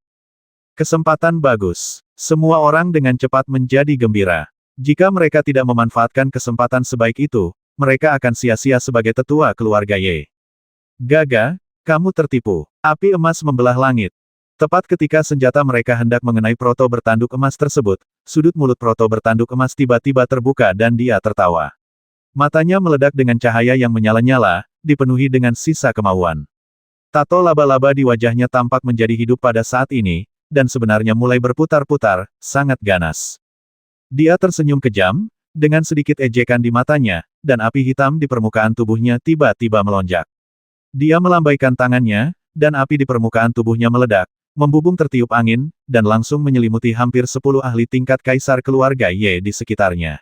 Kesempatan bagus. Semua orang dengan cepat menjadi gembira. Jika mereka tidak memanfaatkan kesempatan sebaik itu, mereka akan sia-sia sebagai tetua keluarga Ye. Gaga, kamu tertipu. Api emas membelah langit. Tepat ketika senjata mereka hendak mengenai proto bertanduk emas tersebut, sudut mulut proto bertanduk emas tiba-tiba terbuka dan dia tertawa. Matanya meledak dengan cahaya yang menyala-nyala, dipenuhi dengan sisa kemauan. Tato laba-laba di wajahnya tampak menjadi hidup pada saat ini, dan sebenarnya mulai berputar-putar, sangat ganas. Dia tersenyum kejam, dengan sedikit ejekan di matanya, dan api hitam di permukaan tubuhnya tiba-tiba melonjak. Dia melambaikan tangannya, dan api di permukaan tubuhnya meledak, membubung tertiup angin, dan langsung menyelimuti hampir 10 ahli tingkat kaisar keluarga Ye di sekitarnya.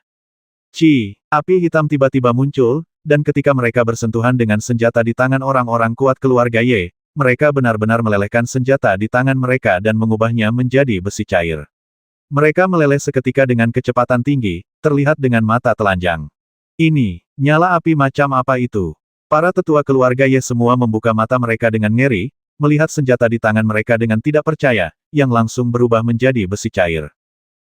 Api hitam tiba-tiba muncul, dan ketika mereka bersentuhan dengan senjata di tangan orang-orang kuat keluarga Ye, mereka benar-benar melelehkan senjata di tangan mereka dan mengubahnya menjadi besi cair. Mereka meleleh seketika dengan kecepatan tinggi, terlihat dengan mata telanjang. Ini, nyala api macam apa itu? Para tetua keluarga Ye semua membuka mata mereka dengan ngeri, melihat senjata di tangan mereka dengan tidak percaya, yang langsung berubah menjadi besi cair.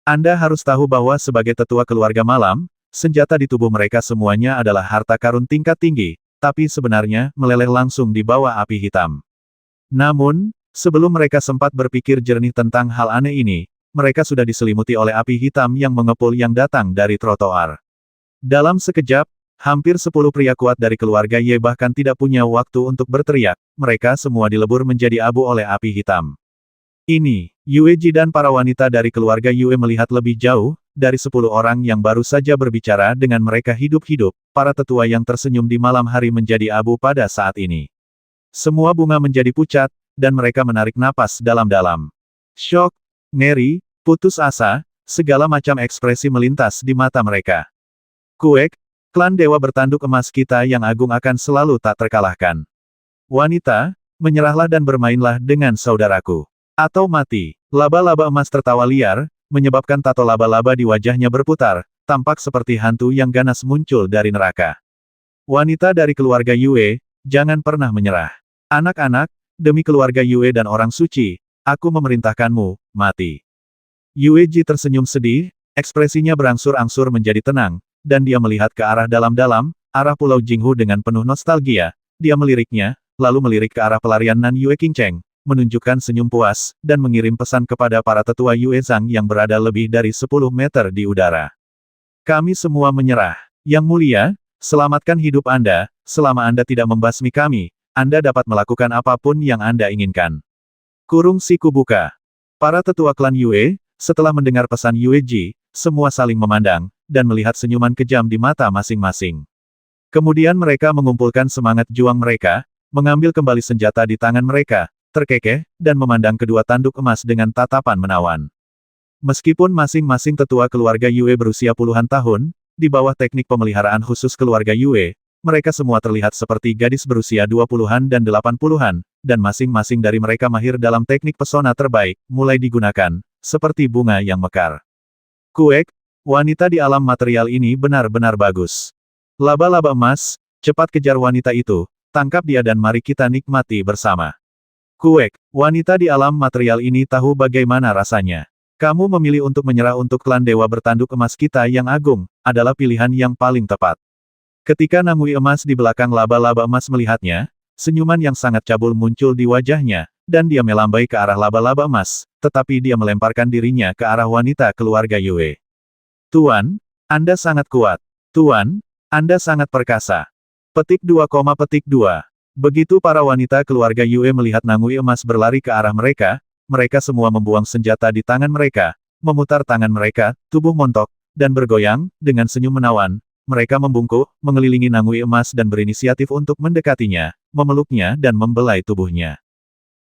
Anda harus tahu bahwa sebagai tetua keluarga malam, senjata di tubuh mereka semuanya adalah harta karun tingkat tinggi, tapi sebenarnya meleleh langsung di bawah api hitam. Namun, sebelum mereka sempat berpikir jernih tentang hal aneh ini, mereka sudah diselimuti oleh api hitam yang mengepul yang datang dari trotoar. Dalam sekejap, hampir 10 pria kuat dari keluarga Ye bahkan tidak punya waktu untuk berteriak, mereka semua dilebur menjadi abu oleh api hitam. Ini, Yue Ji dan para wanita dari keluarga Yue melihat lebih jauh, dari 10 orang yang baru saja berbicara dengan mereka hidup-hidup, para tetua yang tersenyum di malam hari menjadi abu pada saat ini. Semua bunga menjadi pucat, dan mereka menarik napas dalam-dalam. Syok, ngeri, putus asa, segala macam ekspresi melintas di mata mereka. Kuek, klan dewa bertanduk emas kita yang agung akan selalu tak terkalahkan. Wanita, menyerahlah dan bermainlah dengan saudaraku. Atau mati. Laba-laba emas tertawa liar, menyebabkan tato laba-laba di wajahnya berputar, tampak seperti hantu yang ganas muncul dari neraka. Wanita dari keluarga Yue, jangan pernah menyerah. Anak-anak, demi keluarga Yue dan orang suci, aku memerintahkanmu, mati. Yue Ji tersenyum sedih, ekspresinya berangsur-angsur menjadi tenang, dan dia melihat ke arah dalam-dalam, arah Pulau Jinghu dengan penuh nostalgia. Dia meliriknya, lalu melirik ke arah pelarian Nan Yue Qingcheng, menunjukkan senyum puas, dan mengirim pesan kepada para tetua Yue Zhang yang berada lebih dari 10 meter di udara. Kami semua menyerah. Yang mulia, selamatkan hidup Anda, selama Anda tidak membasmi kami, Anda dapat melakukan apapun yang Anda inginkan. Kurung siku buka. Para tetua klan Yue, setelah mendengar pesan Yue Ji, semua saling memandang, dan melihat senyuman kejam di mata masing-masing. Kemudian mereka mengumpulkan semangat juang mereka, mengambil kembali senjata di tangan mereka, terkekeh, dan memandang kedua tanduk emas dengan tatapan menawan. Meskipun masing-masing tetua keluarga Yue berusia puluhan tahun, di bawah teknik pemeliharaan khusus keluarga Yue, mereka semua terlihat seperti gadis berusia 20-an dan 80-an, dan masing-masing dari mereka mahir dalam teknik pesona terbaik, mulai digunakan, seperti bunga yang mekar. Kuek, wanita di alam material ini benar-benar bagus. Laba-laba emas, cepat kejar wanita itu, tangkap dia dan mari kita nikmati bersama. Kuek, wanita di alam material ini tahu bagaimana rasanya. Kamu memilih untuk menyerah untuk klan dewa bertanduk emas kita yang agung, adalah pilihan yang paling tepat. Ketika Nangui emas di belakang laba-laba emas melihatnya, senyuman yang sangat cabul muncul di wajahnya, dan dia melambai ke arah laba-laba emas, tetapi dia melemparkan dirinya ke arah wanita keluarga Yue. Tuan, Anda sangat kuat. Tuan, Anda sangat perkasa. Petik 2, petik 2. Begitu para wanita keluarga Yue melihat Nangui emas berlari ke arah mereka, mereka semua membuang senjata di tangan mereka, memutar tangan mereka, tubuh montok, dan bergoyang, dengan senyum menawan. Mereka membungkuk, mengelilingi Nangui emas dan berinisiatif untuk mendekatinya, memeluknya dan membelai tubuhnya.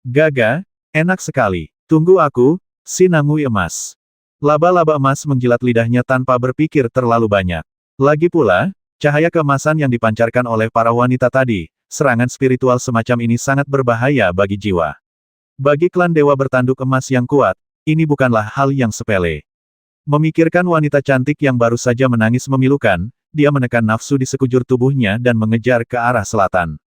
Gaga, enak sekali. Tunggu aku, si Nangui emas. Laba-laba emas menjilat lidahnya tanpa berpikir terlalu banyak. Lagi pula, cahaya keemasan yang dipancarkan oleh para wanita tadi, serangan spiritual semacam ini sangat berbahaya bagi jiwa. Bagi klan dewa bertanduk emas yang kuat, ini bukanlah hal yang sepele. Memikirkan wanita cantik yang baru saja menangis memilukan, dia menekan nafsu di sekujur tubuhnya dan mengejar ke arah selatan.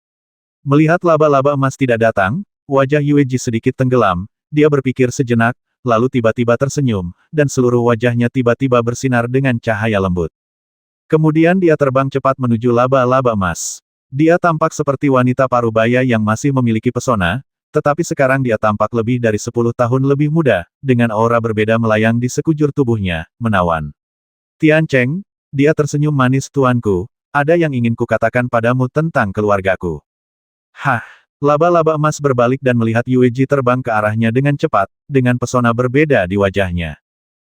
Melihat laba-laba emas tidak datang, wajah Yue Ji sedikit tenggelam, dia berpikir sejenak, lalu tiba-tiba tersenyum, dan seluruh wajahnya tiba-tiba bersinar dengan cahaya lembut. Kemudian dia terbang cepat menuju laba-laba emas. Dia tampak seperti wanita parubaya yang masih memiliki pesona, tetapi sekarang dia tampak lebih dari 10 tahun lebih muda, dengan aura berbeda melayang di sekujur tubuhnya, menawan. Tian Cheng, dia tersenyum manis tuanku, ada yang ingin kukatakan padamu tentang keluargaku. Hah, laba-laba emas berbalik dan melihat Yue Ji terbang ke arahnya dengan cepat, dengan pesona berbeda di wajahnya.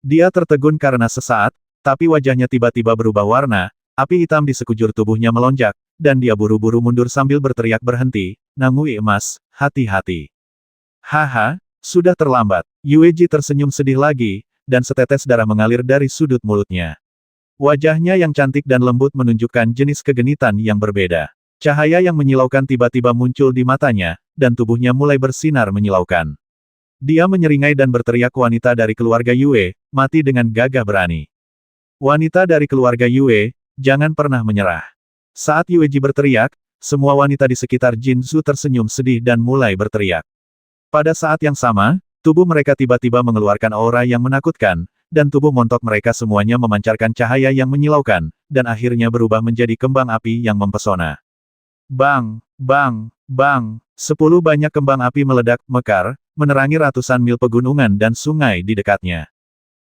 Dia tertegun karena sesaat, tapi wajahnya tiba-tiba berubah warna, api hitam di sekujur tubuhnya melonjak, dan dia buru-buru mundur sambil berteriak berhenti, Nangui emas, hati-hati. Haha, sudah terlambat. Yue Ji tersenyum sedih lagi, dan setetes darah mengalir dari sudut mulutnya. Wajahnya yang cantik dan lembut menunjukkan jenis kegenitan yang berbeda. Cahaya yang menyilaukan tiba-tiba muncul di matanya, dan tubuhnya mulai bersinar menyilaukan. Dia menyeringai dan berteriak wanita dari keluarga Yue, mati dengan gagah berani. Wanita dari keluarga Yue, jangan pernah menyerah. Saat Yue Ji berteriak, semua wanita di sekitar Jin Zhu tersenyum sedih dan mulai berteriak. Pada saat yang sama, tubuh mereka tiba-tiba mengeluarkan aura yang menakutkan, dan tubuh montok mereka semuanya memancarkan cahaya yang menyilaukan, dan akhirnya berubah menjadi kembang api yang mempesona. Bang, bang, bang, 10 banyak kembang api meledak, mekar, menerangi ratusan mil pegunungan dan sungai di dekatnya.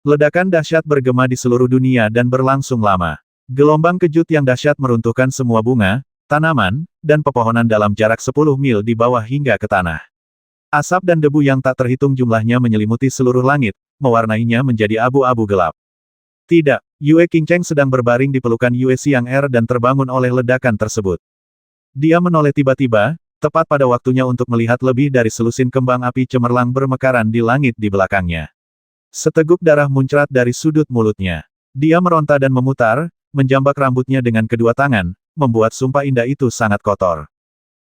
Ledakan dahsyat bergema di seluruh dunia dan berlangsung lama. Gelombang kejut yang dahsyat meruntuhkan semua bunga, tanaman, dan pepohonan dalam jarak 10 mil di bawah hingga ke tanah. Asap dan debu yang tak terhitung jumlahnya menyelimuti seluruh langit, mewarnainya menjadi abu-abu gelap. Tidak, Yue Qingcheng sedang berbaring di pelukan Yue Xiang'er dan terbangun oleh ledakan tersebut. Dia menoleh tiba-tiba, tepat pada waktunya untuk melihat lebih dari selusin kembang api cemerlang bermekaran di langit di belakangnya. Seteguk darah muncrat dari sudut mulutnya. Dia meronta dan memutar, menjambak rambutnya dengan kedua tangan, membuat sumpah indah itu sangat kotor.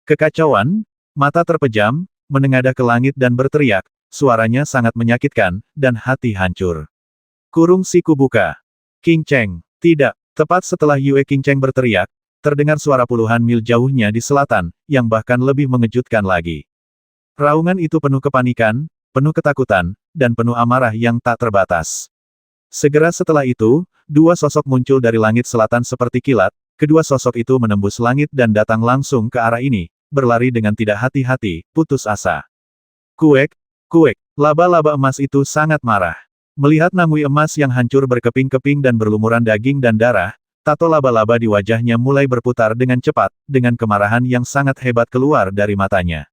Kekacauan, mata terpejam, menengadah ke langit dan berteriak, suaranya sangat menyakitkan, dan hati hancur. Kurung siku buka. Qingcheng. Tidak, tepat setelah Yue Qingcheng berteriak, terdengar suara puluhan mil jauhnya di selatan, yang bahkan lebih mengejutkan lagi. Raungan itu penuh kepanikan, penuh ketakutan, dan penuh amarah yang tak terbatas. Segera setelah itu, dua sosok muncul dari langit selatan seperti kilat, kedua sosok itu menembus langit dan datang langsung ke arah ini, berlari dengan tidak hati-hati, putus asa. Kuek, kuek, laba-laba emas itu sangat marah. Melihat nangui emas yang hancur berkeping-keping dan berlumuran daging dan darah, tato laba-laba di wajahnya mulai berputar dengan cepat, dengan kemarahan yang sangat hebat keluar dari matanya.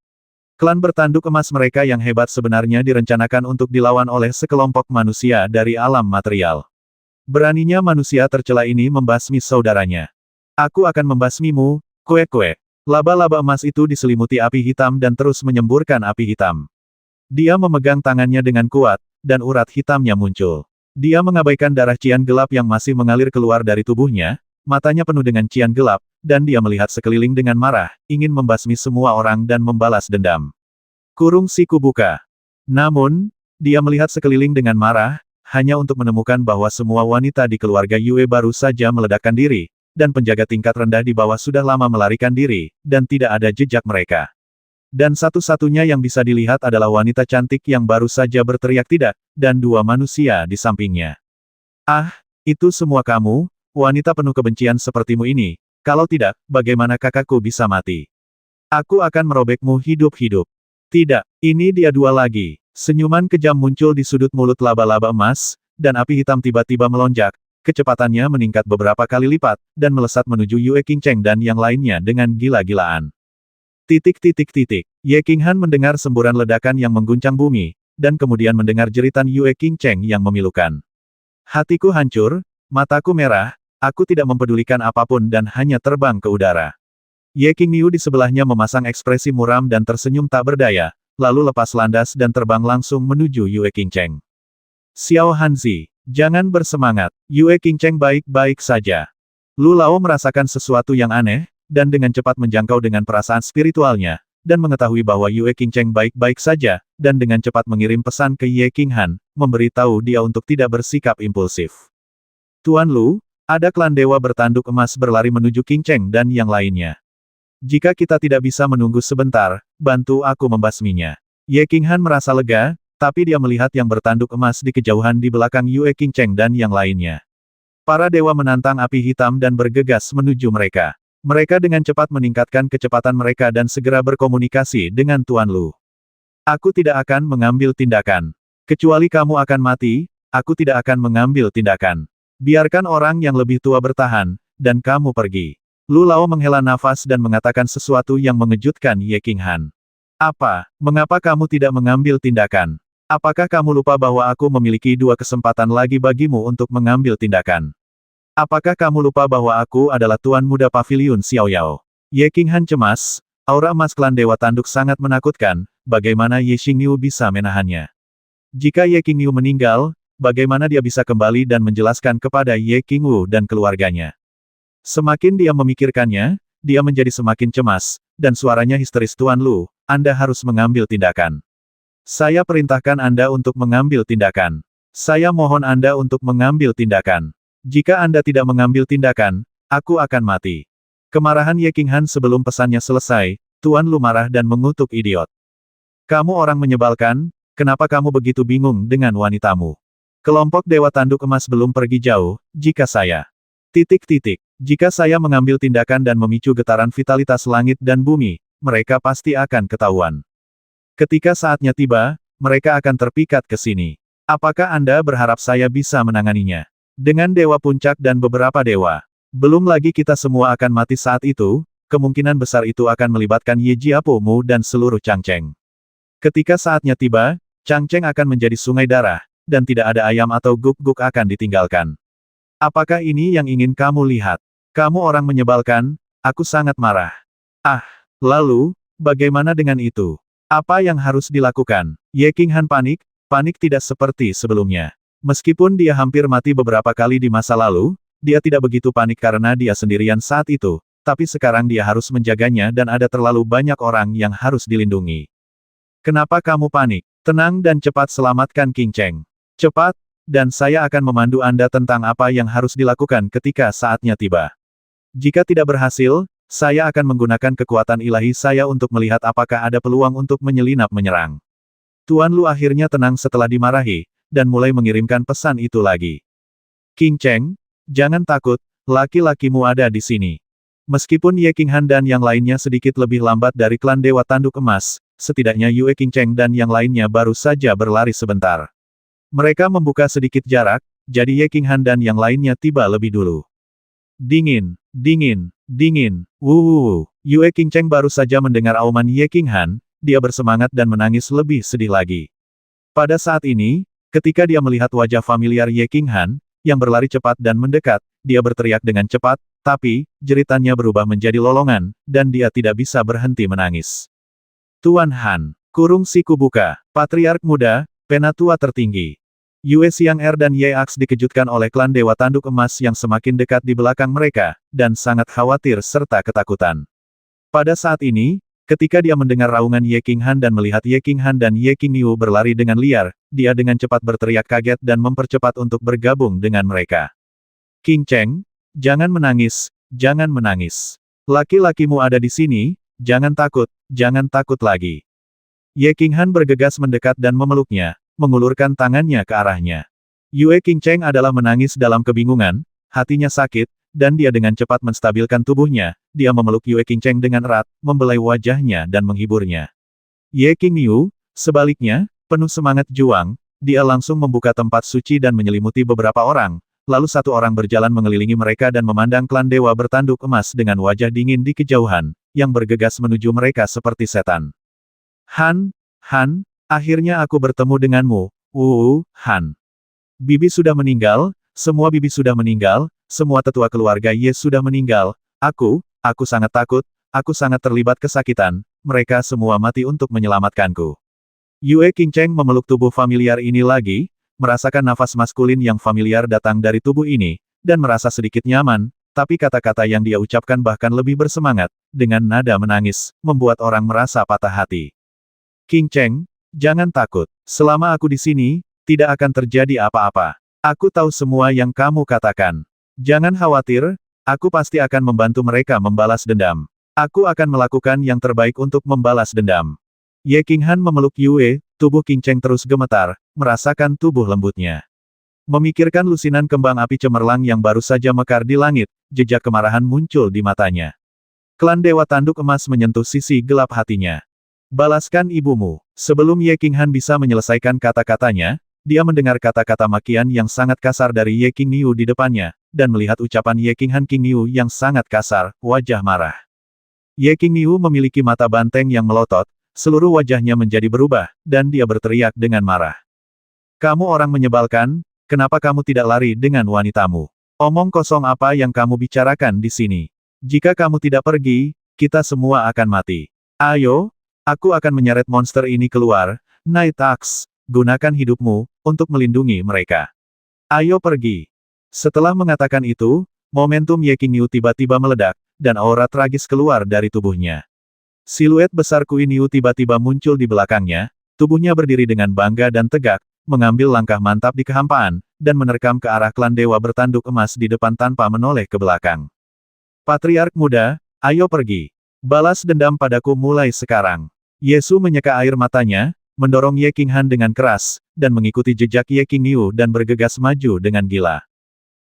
Klan bertanduk emas mereka yang hebat sebenarnya direncanakan untuk dilawan oleh sekelompok manusia dari alam material. Beraninya manusia tercela ini membasmi saudaranya. Aku akan membasmimu, kuek-kuek. Laba-laba emas itu diselimuti api hitam dan terus menyemburkan api hitam. Dia memegang tangannya dengan kuat, dan urat hitamnya muncul. Dia mengabaikan darah cian gelap yang masih mengalir keluar dari tubuhnya, matanya penuh dengan cian gelap, dan dia melihat sekeliling dengan marah, ingin membasmi semua orang dan membalas dendam. Kurung siku buka. Namun, dia melihat sekeliling dengan marah, hanya untuk menemukan bahwa semua wanita di keluarga Yue baru saja meledakkan diri, dan penjaga tingkat rendah di bawah sudah lama melarikan diri, dan tidak ada jejak mereka. Dan satu-satunya yang bisa dilihat adalah wanita cantik yang baru saja berteriak tidak, dan dua manusia di sampingnya. Ah, itu semua kamu, wanita penuh kebencian sepertimu ini, kalau tidak, bagaimana kakakku bisa mati? Aku akan merobekmu hidup-hidup. Tidak, ini dia dua lagi. Senyuman kejam muncul di sudut mulut laba-laba emas, dan api hitam tiba-tiba melonjak, kecepatannya meningkat beberapa kali lipat, dan melesat menuju Yue Qingcheng dan yang lainnya dengan gila-gilaan. Ye Qinghan mendengar semburan ledakan yang mengguncang bumi, dan kemudian mendengar jeritan Yue Qingcheng yang memilukan. Hatiku hancur, mataku merah, aku tidak mempedulikan apapun dan hanya terbang ke udara. Ye Qingniu di sebelahnya memasang ekspresi muram dan tersenyum tak berdaya, lalu lepas landas dan terbang langsung menuju Yue Qingcheng. Xiao Hanzi, jangan bersemangat, Yue Qingcheng baik-baik saja. Lu Lao merasakan sesuatu yang aneh, dan dengan cepat menjangkau dengan perasaan spiritualnya, dan mengetahui bahwa Yue Qingcheng baik-baik saja, dan dengan cepat mengirim pesan ke Ye Qinghan, memberitahu dia untuk tidak bersikap impulsif. Tuan Lu, ada klan dewa bertanduk emas berlari menuju Qingcheng dan yang lainnya. Jika kita tidak bisa menunggu sebentar, bantu aku membasminya. Ye Qinghan merasa lega, tapi dia melihat yang bertanduk emas di kejauhan di belakang Yue Qingcheng dan yang lainnya. Para dewa menantang api hitam dan bergegas menuju mereka. Mereka dengan cepat meningkatkan kecepatan mereka dan segera berkomunikasi dengan Tuan Lu. Aku tidak akan mengambil tindakan. Kecuali kamu akan mati, aku tidak akan mengambil tindakan. Biarkan orang yang lebih tua bertahan, dan kamu pergi. Lu Lao menghela nafas dan mengatakan sesuatu yang mengejutkan Ye Qinghan. Apa, mengapa kamu tidak mengambil tindakan? Apakah kamu lupa bahwa aku memiliki dua kesempatan lagi bagimu untuk mengambil tindakan? Apakah kamu lupa bahwa aku adalah Tuan Muda Paviliun Xiaoyao? Ye Qinghan cemas, aura emas klan Dewa Tanduk sangat menakutkan, bagaimana Ye Xingniu bisa menahannya? Jika Ye Qingniu meninggal, bagaimana dia bisa kembali dan menjelaskan kepada Ye Qingwu dan keluarganya? Semakin dia memikirkannya, dia menjadi semakin cemas, dan suaranya histeris. Tuan Lu, Anda harus mengambil tindakan. Saya perintahkan Anda untuk mengambil tindakan. Saya mohon Anda untuk mengambil tindakan. Jika Anda tidak mengambil tindakan, aku akan mati. Kemarahan Ye Qinghan sebelum pesannya selesai, Tuan Lu marah dan mengutuk idiot. Kamu orang menyebalkan, kenapa kamu begitu bingung dengan wanitamu? Kelompok Dewa Tanduk Emas belum pergi jauh, jika saya... Jika saya mengambil tindakan dan memicu getaran vitalitas langit dan bumi, mereka pasti akan ketahuan. Ketika saatnya tiba, mereka akan terpikat ke sini. Apakah Anda berharap saya bisa menanganinya? Dengan Dewa Puncak dan beberapa dewa. Belum lagi kita semua akan mati saat itu, kemungkinan besar itu akan melibatkan Ye Jiapo Mu dan seluruh Changcheng. Ketika saatnya tiba, Changcheng akan menjadi sungai darah, dan tidak ada ayam atau guk-guk akan ditinggalkan. Apakah ini yang ingin kamu lihat? Kamu orang menyebalkan, aku sangat marah. Ah, lalu, bagaimana dengan itu? Apa yang harus dilakukan? Ye Qinghan panik, panik tidak seperti sebelumnya. Meskipun dia hampir mati beberapa kali di masa lalu, dia tidak begitu panik karena dia sendirian saat itu, tapi sekarang dia harus menjaganya dan ada terlalu banyak orang yang harus dilindungi. Kenapa kamu panik? Tenang dan cepat selamatkan Qing Cheng. Cepat, dan saya akan memandu Anda tentang apa yang harus dilakukan ketika saatnya tiba. Jika tidak berhasil, saya akan menggunakan kekuatan ilahi saya untuk melihat apakah ada peluang untuk menyelinap menyerang. Tuan Lu akhirnya tenang setelah dimarahi, dan mulai mengirimkan pesan itu lagi. Qing Cheng, jangan takut, laki-lakimu ada di sini. Meskipun Ye Qinghan dan yang lainnya sedikit lebih lambat dari klan Dewa Tanduk Emas, setidaknya Yue Qing Cheng dan yang lainnya baru saja berlari sebentar. Mereka membuka sedikit jarak, jadi Ye Qinghan dan yang lainnya tiba lebih dulu. Dingin, dingin, dingin, wuh. Yue Qing Cheng baru saja mendengar auman Ye Qinghan, dia bersemangat dan menangis lebih sedih lagi. Pada saat ini, ketika dia melihat wajah familiar Ye Qinghan, yang berlari cepat dan mendekat, dia berteriak dengan cepat, tapi, jeritannya berubah menjadi lolongan, dan dia tidak bisa berhenti menangis. Tuan Han, kurung siku buka, Patriark Muda, Penatua Tertinggi. Yue Xiang'er dan Ye Ax dikejutkan oleh klan Dewa Tanduk Emas yang semakin dekat di belakang mereka, dan sangat khawatir serta ketakutan. Pada saat ini, ketika dia mendengar raungan Ye Qinghan dan melihat Ye Qinghan dan Ye Qingniu berlari dengan liar, dia dengan cepat berteriak kaget dan mempercepat untuk bergabung dengan mereka. Qing Cheng, jangan menangis, jangan menangis. Laki-lakimu ada di sini, jangan takut lagi. Ye Qinghan bergegas mendekat dan memeluknya, mengulurkan tangannya ke arahnya. Yue Qing Cheng adalah menangis dalam kebingungan, hatinya sakit, dan dia dengan cepat menstabilkan tubuhnya, dia memeluk Yue Qing Cheng dengan erat, membelai wajahnya dan menghiburnya. Ye Qingniu, sebaliknya, penuh semangat juang, dia langsung membuka tempat suci dan menyelimuti beberapa orang, lalu satu orang berjalan mengelilingi mereka dan memandang klan dewa bertanduk emas dengan wajah dingin di kejauhan, yang bergegas menuju mereka seperti setan. Han, akhirnya aku bertemu denganmu, Han. Bibi sudah meninggal, semua bibi sudah meninggal, semua tetua keluarga Ye sudah meninggal, aku sangat takut, aku sangat terlibat kesakitan, mereka semua mati untuk menyelamatkanku. Yue Qing Cheng memeluk tubuh familiar ini lagi, merasakan nafas maskulin yang familiar datang dari tubuh ini, dan merasa sedikit nyaman, tapi kata-kata yang dia ucapkan bahkan lebih bersemangat, dengan nada menangis, membuat orang merasa patah hati. Qing Cheng, jangan takut. Selama aku di sini, tidak akan terjadi apa-apa. Aku tahu semua yang kamu katakan. Jangan khawatir, aku pasti akan membantu mereka membalas dendam. Aku akan melakukan yang terbaik untuk membalas dendam. Ye Qinghan memeluk Yue, tubuh Qing Cheng terus gemetar, merasakan tubuh lembutnya. Memikirkan lusinan kembang api cemerlang yang baru saja mekar di langit, jejak kemarahan muncul di matanya. Klan Dewa Tanduk Emas menyentuh sisi gelap hatinya. Balaskan ibumu. Sebelum Ye Qinghan bisa menyelesaikan kata-katanya, dia mendengar kata-kata makian yang sangat kasar dari Ye Qingniu di depannya, dan melihat ucapan Ye Qinghan Qingniu yang sangat kasar, wajah marah. Ye Qingniu memiliki mata banteng yang melotot, seluruh wajahnya menjadi berubah, dan dia berteriak dengan marah. Kamu orang menyebalkan, kenapa kamu tidak lari dengan wanitamu? Omong kosong apa yang kamu bicarakan di sini? Jika kamu tidak pergi, kita semua akan mati. Ayo, aku akan menyeret monster ini keluar, Night Axe, gunakan hidupmu, untuk melindungi mereka. Ayo pergi. Setelah mengatakan itu, momentum Ye Qingniu tiba-tiba meledak, dan aura tragis keluar dari tubuhnya. Siluet besar Qingniu tiba-tiba muncul di belakangnya, tubuhnya berdiri dengan bangga dan tegak, mengambil langkah mantap di kehampaan, dan menerkam ke arah klan dewa bertanduk emas di depan tanpa menoleh ke belakang. Patriark Muda, ayo pergi. Balas dendam padaku mulai sekarang. Yesu menyeka air matanya, mendorong Ye Qinghan dengan keras, dan mengikuti jejak Ye Qingniu dan bergegas maju dengan gila.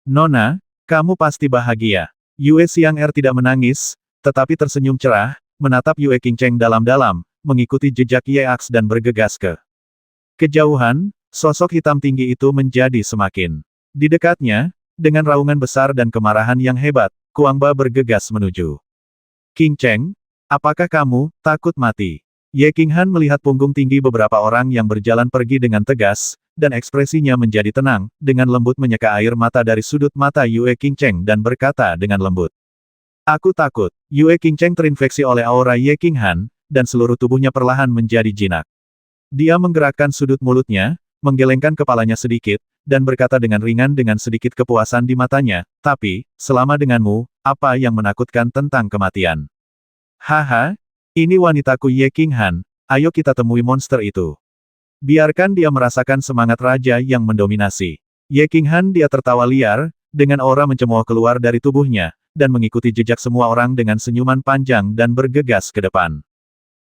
Nona, kamu pasti bahagia. Yue Xiang'er tidak menangis, tetapi tersenyum cerah, menatap Yue Qing Cheng dalam-dalam, mengikuti jejak Ye Ax dan bergegas ke kejauhan, sosok hitam tinggi itu menjadi semakin di dekatnya, dengan raungan besar dan kemarahan yang hebat, Kuangba bergegas menuju Qing Cheng. Apakah kamu takut mati? Ye Qinghan melihat punggung tinggi beberapa orang yang berjalan pergi dengan tegas, dan ekspresinya menjadi tenang, dengan lembut menyeka air mata dari sudut mata Yue Qingcheng dan berkata dengan lembut. Aku takut. Yue Qingcheng terinfeksi oleh aura Ye Qinghan, dan seluruh tubuhnya perlahan menjadi jinak. Dia menggerakkan sudut mulutnya, menggelengkan kepalanya sedikit, dan berkata dengan ringan dengan sedikit kepuasan di matanya, tapi, selama denganmu, apa yang menakutkan tentang kematian? Haha, ini wanitaku Ye Qinghan, ayo kita temui monster itu. Biarkan dia merasakan semangat raja yang mendominasi. Ye Qinghan dia tertawa liar, dengan aura mencemooh keluar dari tubuhnya, dan mengikuti jejak semua orang dengan senyuman panjang dan bergegas ke depan.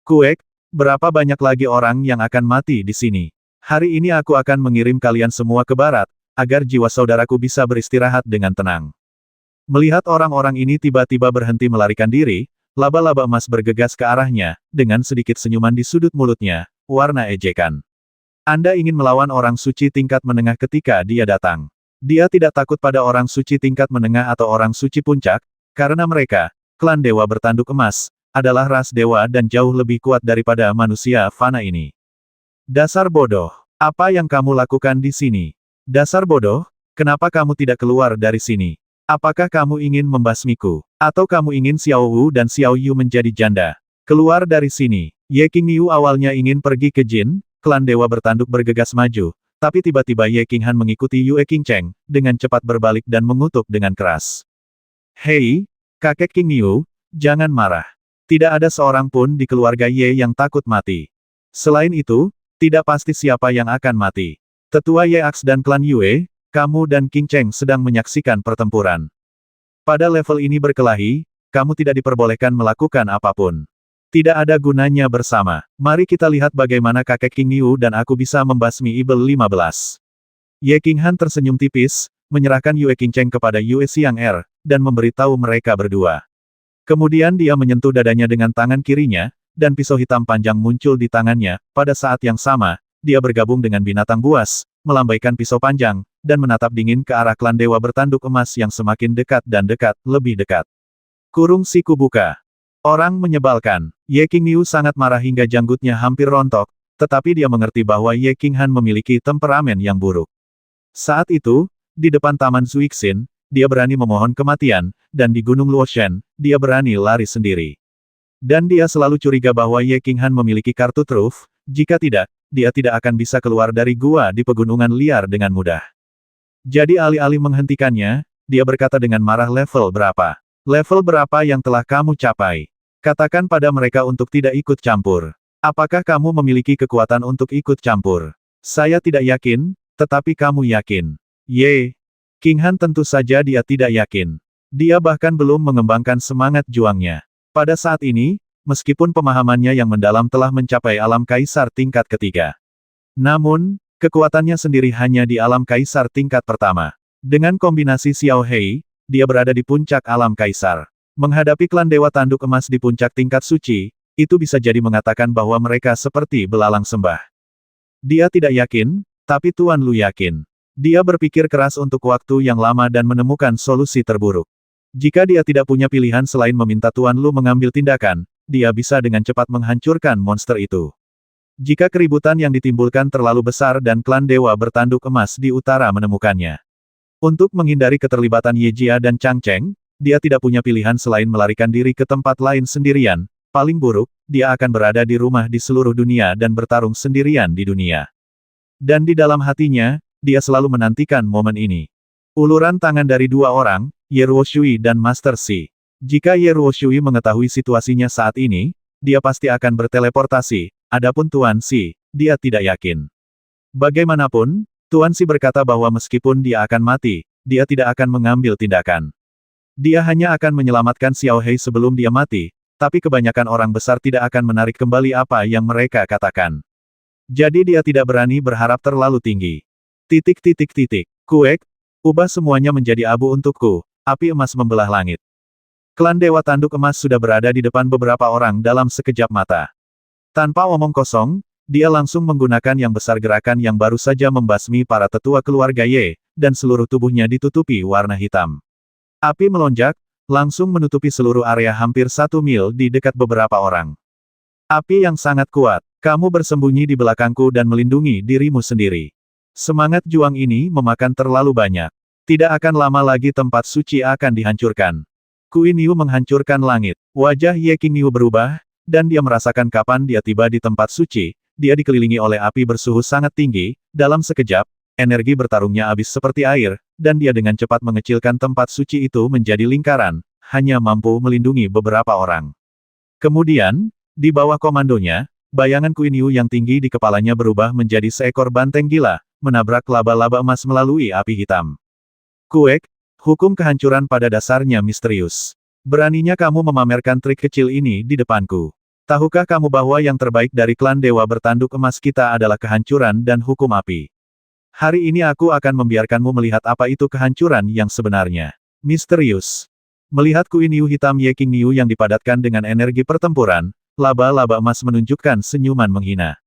Kuek, berapa banyak lagi orang yang akan mati di sini? Hari ini aku akan mengirim kalian semua ke barat, agar jiwa saudaraku bisa beristirahat dengan tenang. Melihat orang-orang ini tiba-tiba berhenti melarikan diri, laba-laba emas bergegas ke arahnya, dengan sedikit senyuman di sudut mulutnya, warna ejekan. Anda ingin melawan orang suci tingkat menengah ketika dia datang. Dia tidak takut pada orang suci tingkat menengah atau orang suci puncak, karena mereka, klan dewa bertanduk emas, adalah ras dewa dan jauh lebih kuat daripada manusia fana ini. Dasar bodoh. Apa yang kamu lakukan di sini? Dasar bodoh, kenapa kamu tidak keluar dari sini? Apakah kamu ingin membasmiku? Atau kamu ingin Xiao Wu dan Xiao Yu menjadi janda? Keluar dari sini. Ye Qingyu awalnya ingin pergi ke Jin, klan dewa bertanduk bergegas maju, tapi tiba-tiba Ye Qinghan mengikuti Yue Qingcheng, dengan cepat berbalik dan mengutuk dengan keras. Hei, kakek Qingyu, jangan marah. Tidak ada seorang pun di keluarga Ye yang takut mati. Selain itu, tidak pasti siapa yang akan mati. Tetua Ye Aks dan klan Yue, kamu dan Qingcheng sedang menyaksikan pertempuran. Pada level ini berkelahi, kamu tidak diperbolehkan melakukan apapun. Tidak ada gunanya bersama. Mari kita lihat bagaimana kakek Qingyu dan aku bisa membasmi Ibel 15. Ye Qinghan tersenyum tipis, menyerahkan Yue Qingcheng kepada Yue Xiang'er, dan memberitahu mereka berdua. Kemudian dia menyentuh dadanya dengan tangan kirinya, dan pisau hitam panjang muncul di tangannya. Pada saat yang sama, dia bergabung dengan binatang buas, melambaikan pisau panjang, dan menatap dingin ke arah klan dewa bertanduk emas yang semakin dekat dan dekat, lebih dekat. Kurung siku buka. Orang menyebalkan. Ye Qingyu sangat marah hingga janggutnya hampir rontok, tetapi dia mengerti bahwa Ye Qinghan memiliki temperamen yang buruk. Saat itu, di depan Taman Zuixin, dia berani memohon kematian, dan di Gunung Luoshen, dia berani lari sendiri. Dan dia selalu curiga bahwa Ye Qinghan memiliki kartu truf, jika tidak, dia tidak akan bisa keluar dari gua di pegunungan liar dengan mudah. Jadi alih-alih menghentikannya, dia berkata dengan marah, level berapa? Level berapa yang telah kamu capai? Katakan pada mereka untuk tidak ikut campur. Apakah kamu memiliki kekuatan untuk ikut campur? Saya tidak yakin, tetapi kamu yakin. Ye. Qinghan tentu saja dia tidak yakin. Dia bahkan belum mengembangkan semangat juangnya. Pada saat ini, meskipun pemahamannya yang mendalam telah mencapai alam kaisar tingkat ketiga. Namun, kekuatannya sendiri hanya di alam kaisar tingkat pertama. Dengan kombinasi Xiao Hei, dia berada di puncak alam kaisar. Menghadapi klan dewa tanduk emas di puncak tingkat suci, itu bisa jadi mengatakan bahwa mereka seperti belalang sembah. Dia tidak yakin, tapi Tuan Lu yakin. Dia berpikir keras untuk waktu yang lama dan menemukan solusi terburuk. Jika dia tidak punya pilihan selain meminta Tuan Lu mengambil tindakan, dia bisa dengan cepat menghancurkan monster itu. Jika keributan yang ditimbulkan terlalu besar dan klan dewa bertanduk emas di utara menemukannya. Untuk menghindari keterlibatan Ye Jia dan Chang Cheng, dia tidak punya pilihan selain melarikan diri ke tempat lain sendirian. Paling buruk, dia akan berada di rumah di seluruh dunia dan bertarung sendirian di dunia. Dan di dalam hatinya, dia selalu menantikan momen ini. Uluran tangan dari dua orang, Ye Ruoshui dan Master Xi. Jika Ye Ruoshui mengetahui situasinya saat ini, dia pasti akan berteleportasi. Adapun Tuan Xi, dia tidak yakin. Bagaimanapun, Tuan Xi berkata bahwa meskipun dia akan mati, dia tidak akan mengambil tindakan. Dia hanya akan menyelamatkan Xiao Hei sebelum dia mati, tapi kebanyakan orang besar tidak akan menarik kembali apa yang mereka katakan. Jadi dia tidak berani berharap terlalu tinggi. Kuek, ubah semuanya menjadi abu untukku, api emas membelah langit. Klan Dewa Tanduk Emas sudah berada di depan beberapa orang dalam sekejap mata. Tanpa omong kosong, dia langsung menggunakan yang besar gerakan yang baru saja membasmi para tetua keluarga Ye, dan seluruh tubuhnya ditutupi warna hitam. Api melonjak, langsung menutupi seluruh area hampir 1 mil di dekat beberapa orang. Api yang sangat kuat, kamu bersembunyi di belakangku dan melindungi dirimu sendiri. Semangat juang ini memakan terlalu banyak. Tidak akan lama lagi tempat suci akan dihancurkan. Qin Yu menghancurkan langit. Wajah Ye Qingniu berubah, dan dia merasakan kapan dia tiba di tempat suci, dia dikelilingi oleh api bersuhu sangat tinggi, dalam sekejap, energi bertarungnya habis seperti air, dan dia dengan cepat mengecilkan tempat suci itu menjadi lingkaran, hanya mampu melindungi beberapa orang. Kemudian, di bawah komandonya, bayangan Qin Yu yang tinggi di kepalanya berubah menjadi seekor banteng gila, menabrak laba-laba emas melalui api hitam. Kuek, hukum kehancuran pada dasarnya misterius. Beraninya kamu memamerkan trik kecil ini di depanku. Tahukah kamu bahwa yang terbaik dari klan Dewa Bertanduk Emas kita adalah kehancuran dan hukum api? Hari ini aku akan membiarkanmu melihat apa itu kehancuran yang sebenarnya. Misterius. Melihat Qin Yu hitam Ye Qingniu yang dipadatkan dengan energi pertempuran, laba-laba emas menunjukkan senyuman menghina.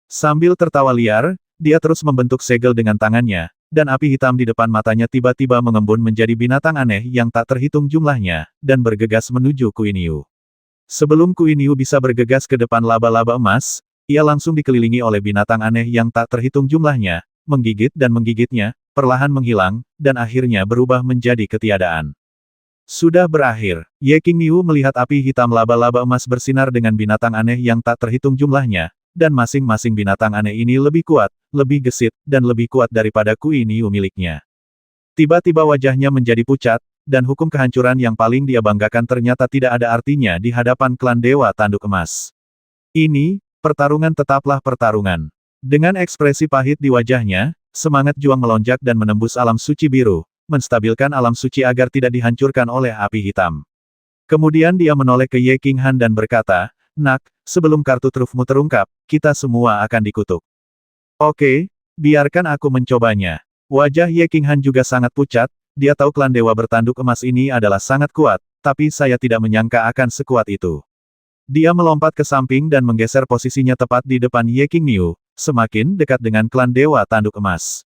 Sambil tertawa liar, dia terus membentuk segel dengan tangannya, dan api hitam di depan matanya tiba-tiba mengembun menjadi binatang aneh yang tak terhitung jumlahnya, dan bergegas menuju Qin Yu. Sebelum Qin Yu bisa bergegas ke depan laba-laba emas, ia langsung dikelilingi oleh binatang aneh yang tak terhitung jumlahnya, menggigit dan menggigitnya, perlahan menghilang, dan akhirnya berubah menjadi ketiadaan. Sudah berakhir, Ye Qingniu melihat api hitam laba-laba emas bersinar dengan binatang aneh yang tak terhitung jumlahnya, dan masing-masing binatang aneh ini lebih kuat, lebih gesit, dan lebih kuat daripada Qin Yu miliknya. Tiba-tiba wajahnya menjadi pucat, dan hukum kehancuran yang paling dia banggakan ternyata tidak ada artinya di hadapan klan Dewa Tanduk Emas. Ini, pertarungan tetaplah pertarungan. Dengan ekspresi pahit di wajahnya, semangat juang melonjak dan menembus alam suci biru, menstabilkan alam suci agar tidak dihancurkan oleh api hitam. Kemudian dia menoleh ke Ye Qinghan dan berkata, "Nak, sebelum kartu trufmu terungkap, kita semua akan dikutuk." "Oke, biarkan aku mencobanya." Wajah Ye Qinghan juga sangat pucat, dia tahu klan Dewa Bertanduk Emas ini adalah sangat kuat, tapi saya tidak menyangka akan sekuat itu. Dia melompat ke samping dan menggeser posisinya tepat di depan Ye Qingniu, semakin dekat dengan klan Dewa Tanduk Emas.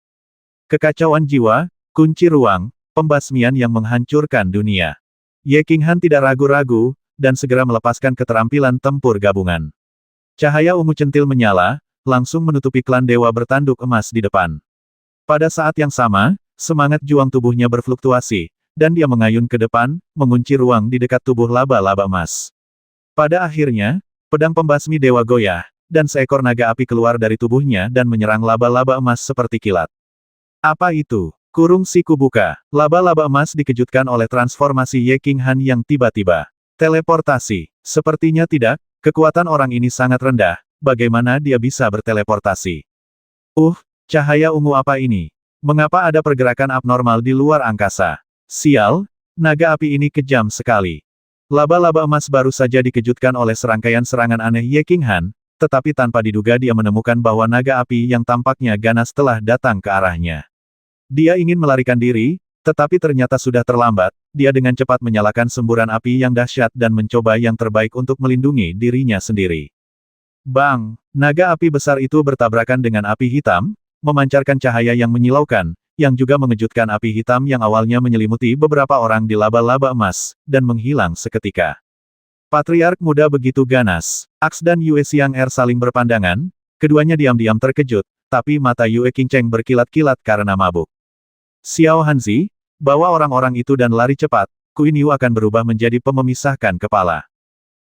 Kekacauan jiwa, kunci ruang, pembasmian yang menghancurkan dunia. Ye Qinghan tidak ragu-ragu, dan segera melepaskan keterampilan tempur gabungan. Cahaya ungu centil menyala, langsung menutupi klan Dewa Bertanduk Emas di depan. Pada saat yang sama, semangat juang tubuhnya berfluktuasi, dan dia mengayun ke depan, mengunci ruang di dekat tubuh laba-laba emas. Pada akhirnya, pedang pembasmi dewa goyah, dan seekor naga api keluar dari tubuhnya dan menyerang laba-laba emas seperti kilat. Apa itu? Kurung siku buka. Laba-laba emas dikejutkan oleh transformasi Ye Qinghan yang tiba-tiba. Teleportasi. Sepertinya tidak, kekuatan orang ini sangat rendah, bagaimana dia bisa berteleportasi? Cahaya ungu apa ini? Mengapa ada pergerakan abnormal di luar angkasa? Sial, naga api ini kejam sekali. Laba-laba emas baru saja dikejutkan oleh serangkaian serangan aneh Ye Qinghan, tetapi tanpa diduga dia menemukan bahwa naga api yang tampaknya ganas telah datang ke arahnya. Dia ingin melarikan diri, tetapi ternyata sudah terlambat, dia dengan cepat menyalakan semburan api yang dahsyat dan mencoba yang terbaik untuk melindungi dirinya sendiri. Bang! Naga api besar itu bertabrakan dengan api hitam, memancarkan cahaya yang menyilaukan, yang juga mengejutkan api hitam yang awalnya menyelimuti beberapa orang di laba-laba emas, dan menghilang seketika. Patriark muda begitu ganas. Aks dan Yue Xiang'er saling berpandangan, keduanya diam-diam terkejut, tapi mata Yue Qingcheng berkilat-kilat karena mabuk. Xiao Hanzi, bawa orang-orang itu dan lari cepat, Qin Yu akan berubah menjadi pememisahkan kepala.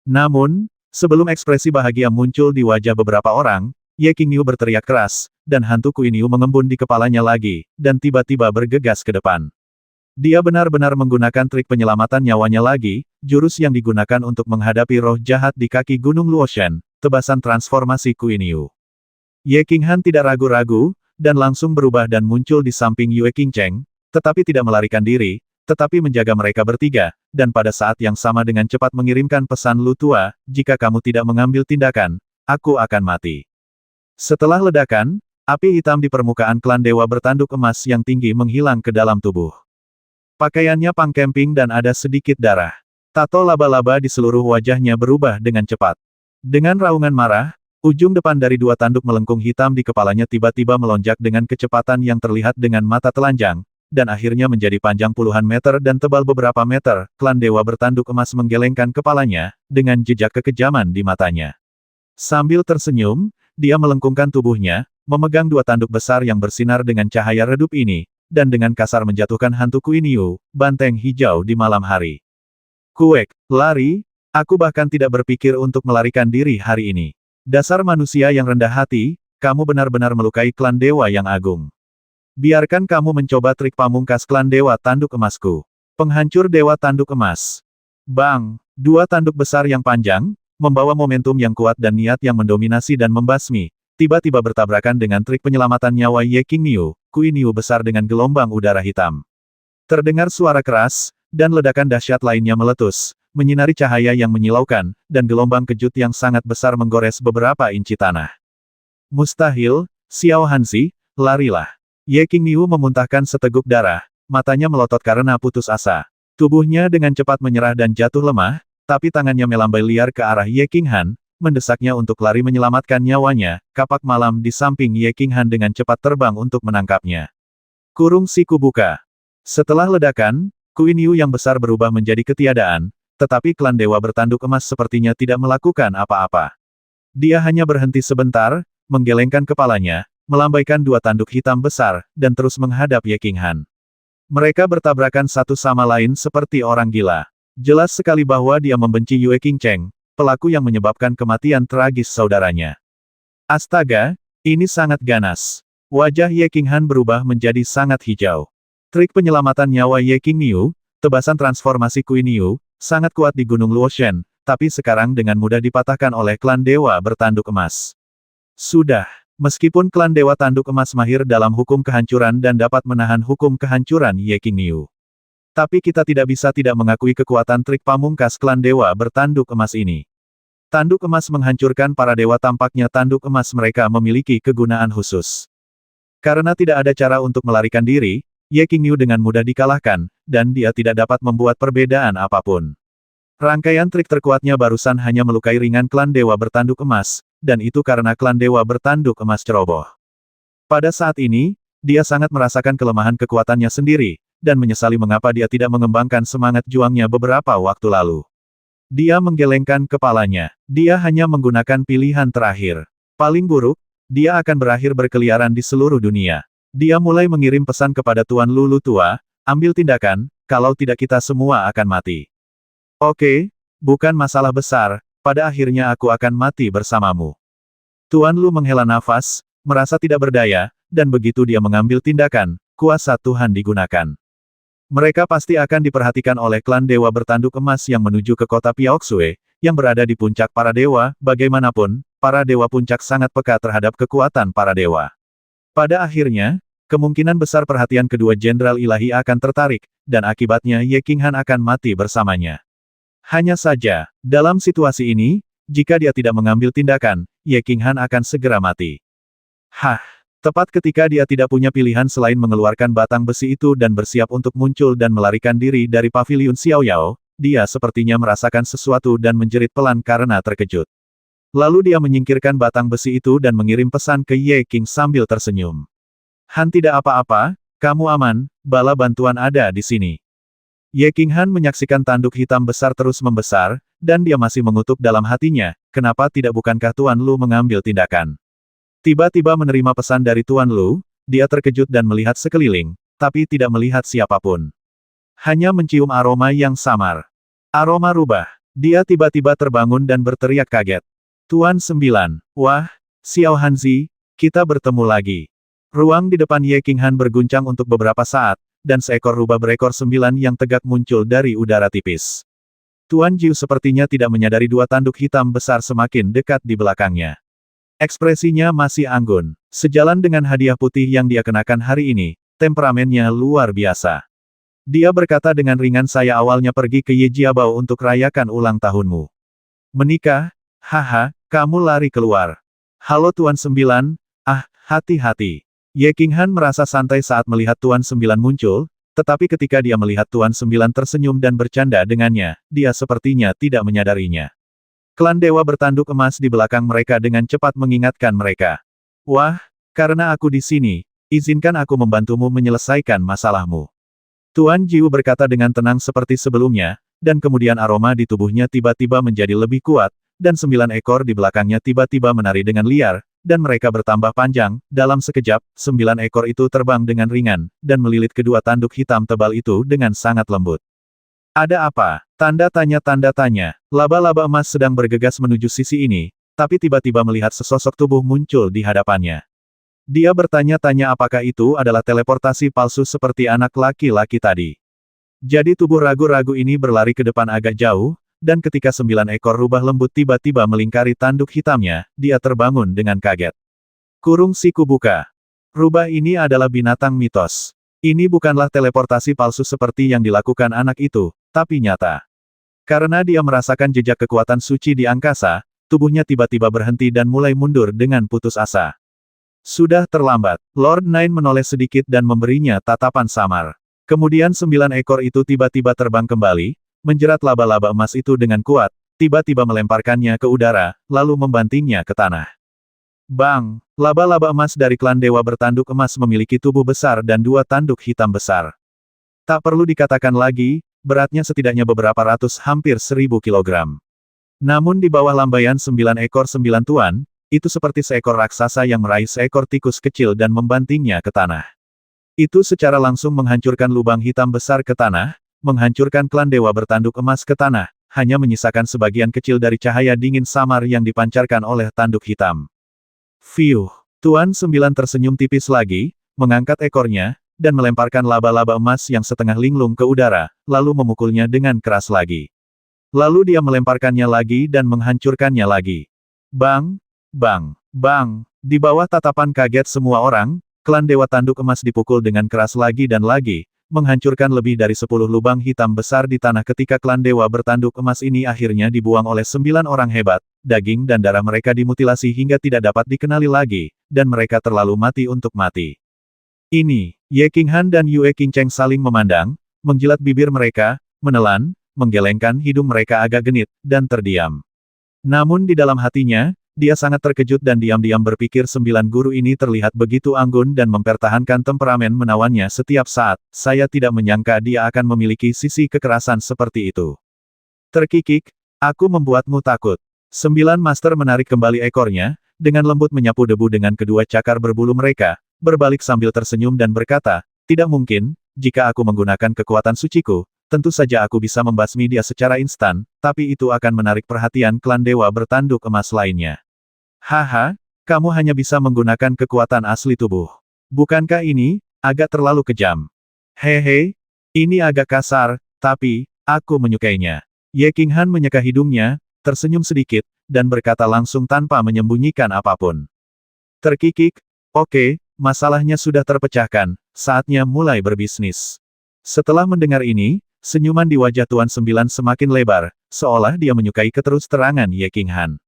Namun, sebelum ekspresi bahagia muncul di wajah beberapa orang, Ye Qingniu berteriak keras, dan hantu Qin Yu mengembun di kepalanya lagi, dan tiba-tiba bergegas ke depan. Dia benar-benar menggunakan trik penyelamatan nyawanya lagi, jurus yang digunakan untuk menghadapi roh jahat di kaki Gunung Luoshan, tebasan transformasi Qin Yu. Ye Qinghan tidak ragu-ragu, dan langsung berubah dan muncul di samping Yue Qingcheng, tetapi tidak melarikan diri, tetapi menjaga mereka bertiga, dan pada saat yang sama dengan cepat mengirimkan pesan Lu Tua, jika kamu tidak mengambil tindakan, aku akan mati. Setelah ledakan, api hitam di permukaan klan Dewa Bertanduk Emas yang tinggi menghilang ke dalam tubuh. Pakaiannya pangkemping dan ada sedikit darah. Tato laba-laba di seluruh wajahnya berubah dengan cepat. Dengan raungan marah, ujung depan dari dua tanduk melengkung hitam di kepalanya tiba-tiba melonjak dengan kecepatan yang terlihat dengan mata telanjang, dan akhirnya menjadi panjang puluhan meter dan tebal beberapa meter. Klan Dewa Bertanduk Emas menggelengkan kepalanya, dengan jejak kekejaman di matanya. Sambil tersenyum, dia melengkungkan tubuhnya, memegang dua tanduk besar yang bersinar dengan cahaya redup ini, dan dengan kasar menjatuhkan hantu Kuiniu, banteng hijau di malam hari. Kuek, lari, aku bahkan tidak berpikir untuk melarikan diri hari ini. Dasar manusia yang rendah hati, kamu benar-benar melukai klan dewa yang agung. Biarkan kamu mencoba trik pamungkas klan dewa tanduk emasku. Penghancur dewa tanduk emas. Bang, dua tanduk besar yang panjang, membawa momentum yang kuat dan niat yang mendominasi dan membasmi, tiba-tiba bertabrakan dengan trik penyelamatan nyawa Ye Qingniu, Kuiniu besar dengan gelombang udara hitam. Terdengar suara keras, dan ledakan dahsyat lainnya meletus, menyinari cahaya yang menyilaukan, dan gelombang kejut yang sangat besar menggores beberapa inci tanah. Mustahil, Xiao Hanzi, larilah. Ye Qingniu memuntahkan seteguk darah, matanya melotot karena putus asa. Tubuhnya dengan cepat menyerah dan jatuh lemah, tapi tangannya melambai liar ke arah Ye Qinghan, mendesaknya untuk lari menyelamatkan nyawanya. Kapak malam di samping Ye Qinghan dengan cepat terbang untuk menangkapnya. Kurung siku buka. Setelah ledakan, Kuiniu yang besar berubah menjadi ketiadaan, tetapi klan dewa bertanduk emas sepertinya tidak melakukan apa-apa. Dia hanya berhenti sebentar, menggelengkan kepalanya, melambaikan dua tanduk hitam besar, dan terus menghadap Ye Qinghan. Mereka bertabrakan satu sama lain seperti orang gila. Jelas sekali bahwa dia membenci Yue Qingcheng, pelaku yang menyebabkan kematian tragis saudaranya. Astaga, ini sangat ganas. Wajah Ye Qinghan berubah menjadi sangat hijau. Trik penyelamatan nyawa Ye Qingniu, tebasan transformasi Kuiniu, sangat kuat di Gunung Luoshen, tapi sekarang dengan mudah dipatahkan oleh klan dewa bertanduk emas. Sudah. Meskipun klan dewa tanduk emas mahir dalam hukum kehancuran dan dapat menahan hukum kehancuran Ye Qingniu. Tapi kita tidak bisa tidak mengakui kekuatan trik pamungkas klan dewa bertanduk emas ini. Tanduk emas menghancurkan para dewa, tampaknya tanduk emas mereka memiliki kegunaan khusus. Karena tidak ada cara untuk melarikan diri, Ye Qingniu dengan mudah dikalahkan, dan dia tidak dapat membuat perbedaan apapun. Rangkaian trik terkuatnya barusan hanya melukai ringan klan dewa bertanduk emas, dan itu karena klan dewa bertanduk emas ceroboh. Pada saat ini, dia sangat merasakan kelemahan kekuatannya sendiri, dan menyesali mengapa dia tidak mengembangkan semangat juangnya beberapa waktu lalu. Dia menggelengkan kepalanya. Dia hanya menggunakan pilihan terakhir. Paling buruk, dia akan berakhir berkeliaran di seluruh dunia. Dia mulai mengirim pesan kepada Tuan Lulu tua, ambil tindakan, kalau tidak kita semua akan mati. Oke, bukan masalah besar, pada akhirnya aku akan mati bersamamu. Tuan Lu menghela nafas, merasa tidak berdaya, dan begitu dia mengambil tindakan, kuasa Tuhan digunakan. Mereka pasti akan diperhatikan oleh klan dewa bertanduk emas yang menuju ke kota Piaoxue, yang berada di puncak para dewa. Bagaimanapun, para dewa puncak sangat peka terhadap kekuatan para dewa. Pada akhirnya, kemungkinan besar perhatian kedua jenderal ilahi akan tertarik, dan akibatnya Ye Qinghan akan mati bersamanya. Hanya saja, dalam situasi ini, jika dia tidak mengambil tindakan, Ye Qinghan akan segera mati. Hah! Tepat ketika dia tidak punya pilihan selain mengeluarkan batang besi itu dan bersiap untuk muncul dan melarikan diri dari paviliun Xiaoyao, dia sepertinya merasakan sesuatu dan menjerit pelan karena terkejut. Lalu dia menyingkirkan batang besi itu dan mengirim pesan ke Ye Qing sambil tersenyum. Han, tidak apa-apa, kamu aman, bala bantuan ada di sini. Ye Qinghan menyaksikan tanduk hitam besar terus membesar, dan dia masih mengutuk dalam hatinya, kenapa tidak bukankah Tuan Lu mengambil tindakan? Tiba-tiba menerima pesan dari Tuan Lu, dia terkejut dan melihat sekeliling, tapi tidak melihat siapapun. Hanya mencium aroma yang samar. Aroma rubah. Dia tiba-tiba terbangun dan berteriak kaget. Tuan Sembilan, wah, Xiao Hanzi, kita bertemu lagi. Ruang di depan Ye Qinghan berguncang untuk beberapa saat, dan seekor rubah berekor 9 yang tegak muncul dari udara tipis. Tuan Jiu sepertinya tidak menyadari dua tanduk hitam besar semakin dekat di belakangnya. Ekspresinya masih anggun. Sejalan dengan hadiah putih yang dia kenakan hari ini, temperamennya luar biasa. Dia berkata dengan ringan, saya awalnya pergi ke Ye Jiabao untuk rayakan ulang tahunmu. Menikah? Haha, kamu lari keluar. Halo Tuan Sembilan, hati-hati. Ye Qinghan merasa santai saat melihat Tuan Sembilan muncul, tetapi ketika dia melihat Tuan Sembilan tersenyum dan bercanda dengannya, dia sepertinya tidak menyadarinya. Klan dewa bertanduk emas di belakang mereka dengan cepat mengingatkan mereka. Wah, karena aku di sini, izinkan aku membantumu menyelesaikan masalahmu. Tuan Jiu berkata dengan tenang seperti sebelumnya, dan kemudian aroma di tubuhnya tiba-tiba menjadi lebih kuat, dan 9 ekor di belakangnya tiba-tiba menari dengan liar, dan mereka bertambah panjang. Dalam sekejap, 9 ekor itu terbang dengan ringan, dan melilit kedua tanduk hitam tebal itu dengan sangat lembut. Ada apa? Tanda tanya. Laba-laba emas sedang bergegas menuju sisi ini, tapi tiba-tiba melihat sesosok tubuh muncul di hadapannya. Dia bertanya-tanya apakah itu adalah teleportasi palsu seperti anak laki-laki tadi. Jadi tubuh ragu-ragu ini berlari ke depan agak jauh, dan ketika 9 ekor rubah lembut tiba-tiba melingkari tanduk hitamnya, dia terbangun dengan kaget. Kurung siku buka. Rubah ini adalah binatang mitos. Ini bukanlah teleportasi palsu seperti yang dilakukan anak itu, tapi nyata. Karena dia merasakan jejak kekuatan suci di angkasa, tubuhnya tiba-tiba berhenti dan mulai mundur dengan putus asa. Sudah terlambat. Lord Nine menoleh sedikit dan memberinya tatapan samar. Kemudian 9 ekor itu tiba-tiba terbang kembali, menjerat laba-laba emas itu dengan kuat, tiba-tiba melemparkannya ke udara, lalu membantingnya ke tanah. Bang! Laba-laba emas dari klan Dewa Bertanduk Emas memiliki tubuh besar dan 2 tanduk hitam besar. Tak perlu dikatakan lagi, beratnya setidaknya beberapa ratus hampir 1000 kilogram. Namun di bawah lambaian 9 ekor 9 tuan, itu seperti seekor raksasa yang meraih seekor tikus kecil dan membantingnya ke tanah. Itu secara langsung menghancurkan lubang hitam besar ke tanah, menghancurkan klan Dewa Bertanduk Emas ke tanah, hanya menyisakan sebagian kecil dari cahaya dingin samar yang dipancarkan oleh tanduk hitam. Fiuh! Tuan 9 tersenyum tipis lagi, mengangkat ekornya, dan melemparkan laba-laba emas yang setengah linglung ke udara, lalu memukulnya dengan keras lagi. Lalu dia melemparkannya lagi dan menghancurkannya lagi. Bang! Bang! Bang! Di bawah tatapan kaget semua orang, klan Dewa Tanduk Emas dipukul dengan keras lagi dan lagi, menghancurkan lebih dari 10 lubang hitam besar di tanah ketika klan Dewa Bertanduk Emas ini akhirnya dibuang oleh 9 orang hebat, daging dan darah mereka dimutilasi hingga tidak dapat dikenali lagi, dan mereka terlalu mati untuk mati. Ini, Ye King Han dan Yue King Cheng saling memandang, menjilat bibir mereka, menelan, menggelengkan hidung mereka agak genit, dan terdiam. Namun di dalam hatinya, dia sangat terkejut dan diam-diam berpikir 9 guru ini terlihat begitu anggun dan mempertahankan temperamen menawannya setiap saat, saya tidak menyangka dia akan memiliki sisi kekerasan seperti itu. Terkikik, aku membuatmu takut. 9 master menarik kembali ekornya, dengan lembut menyapu debu dengan kedua cakar berbulu mereka, berbalik sambil tersenyum dan berkata, tidak mungkin, jika aku menggunakan kekuatan suciku, tentu saja aku bisa membasmi dia secara instan, tapi itu akan menarik perhatian klan Dewa Bertanduk Emas lainnya. Haha, kamu hanya bisa menggunakan kekuatan asli tubuh. Bukankah ini agak terlalu kejam? Hehe, ini agak kasar, tapi aku menyukainya. Ye King Han menyeka hidungnya, tersenyum sedikit, dan berkata langsung tanpa menyembunyikan apapun. Terkikik, oke, masalahnya sudah terpecahkan, saatnya mulai berbisnis. Setelah mendengar ini, senyuman di wajah Tuan 9 semakin lebar, seolah dia menyukai keterus-terangan Ye King Han.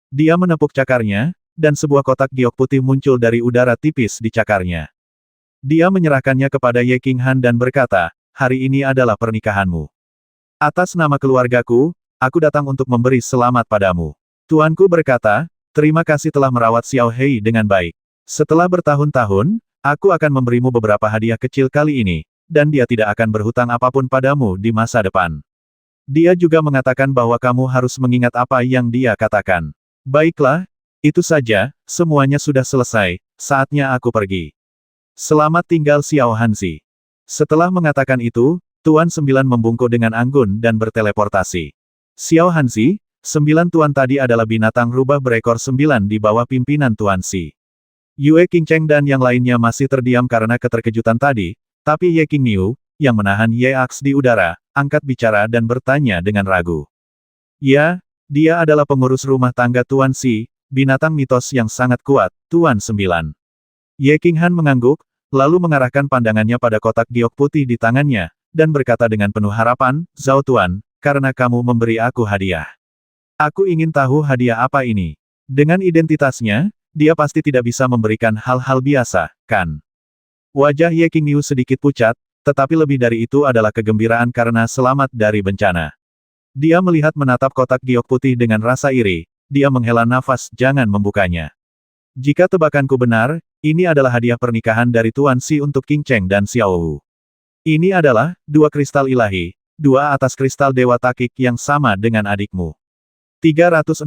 Dia menepuk cakarnya, dan sebuah kotak giok putih muncul dari udara tipis di cakarnya. Dia menyerahkannya kepada Ye King Han dan berkata, hari ini adalah pernikahanmu. Atas nama keluargaku, aku datang untuk memberi selamat padamu. Tuanku berkata, terima kasih telah merawat Xiao Hei dengan baik. Setelah bertahun-tahun, aku akan memberimu beberapa hadiah kecil kali ini, dan dia tidak akan berhutang apapun padamu di masa depan. Dia juga mengatakan bahwa kamu harus mengingat apa yang dia katakan. Baiklah, itu saja, semuanya sudah selesai, saatnya aku pergi. Selamat tinggal Xiao Hanzi. Setelah mengatakan itu, Tuan 9 membungkuk dengan anggun dan berteleportasi. Xiao Hanzi, 9 tuan tadi adalah binatang rubah berekor 9 di bawah pimpinan Tuan Si. Yue King Cheng dan yang lainnya masih terdiam karena keterkejutan tadi, tapi Ye King Niu, yang menahan Ye Aks di udara, angkat bicara dan bertanya dengan ragu. Ya, dia adalah pengurus rumah tangga Tuan Si, binatang mitos yang sangat kuat, Tuan 9. Ye King Han mengangguk, lalu mengarahkan pandangannya pada kotak giok putih di tangannya, dan berkata dengan penuh harapan, Zhao Tuan, karena kamu memberi aku hadiah. Aku ingin tahu hadiah apa ini. Dengan identitasnya, dia pasti tidak bisa memberikan hal-hal biasa, kan? Wajah Ye King Niu sedikit pucat, tetapi lebih dari itu adalah kegembiraan karena selamat dari bencana. Dia melihat menatap kotak giok putih dengan rasa iri, dia menghela nafas jangan membukanya. Jika tebakanku benar, ini adalah hadiah pernikahan dari Tuan Si untuk King Cheng dan Xiao Wu. Ini adalah 2 kristal ilahi, 2 atas kristal Dewa Takik yang sama dengan adikmu. 360.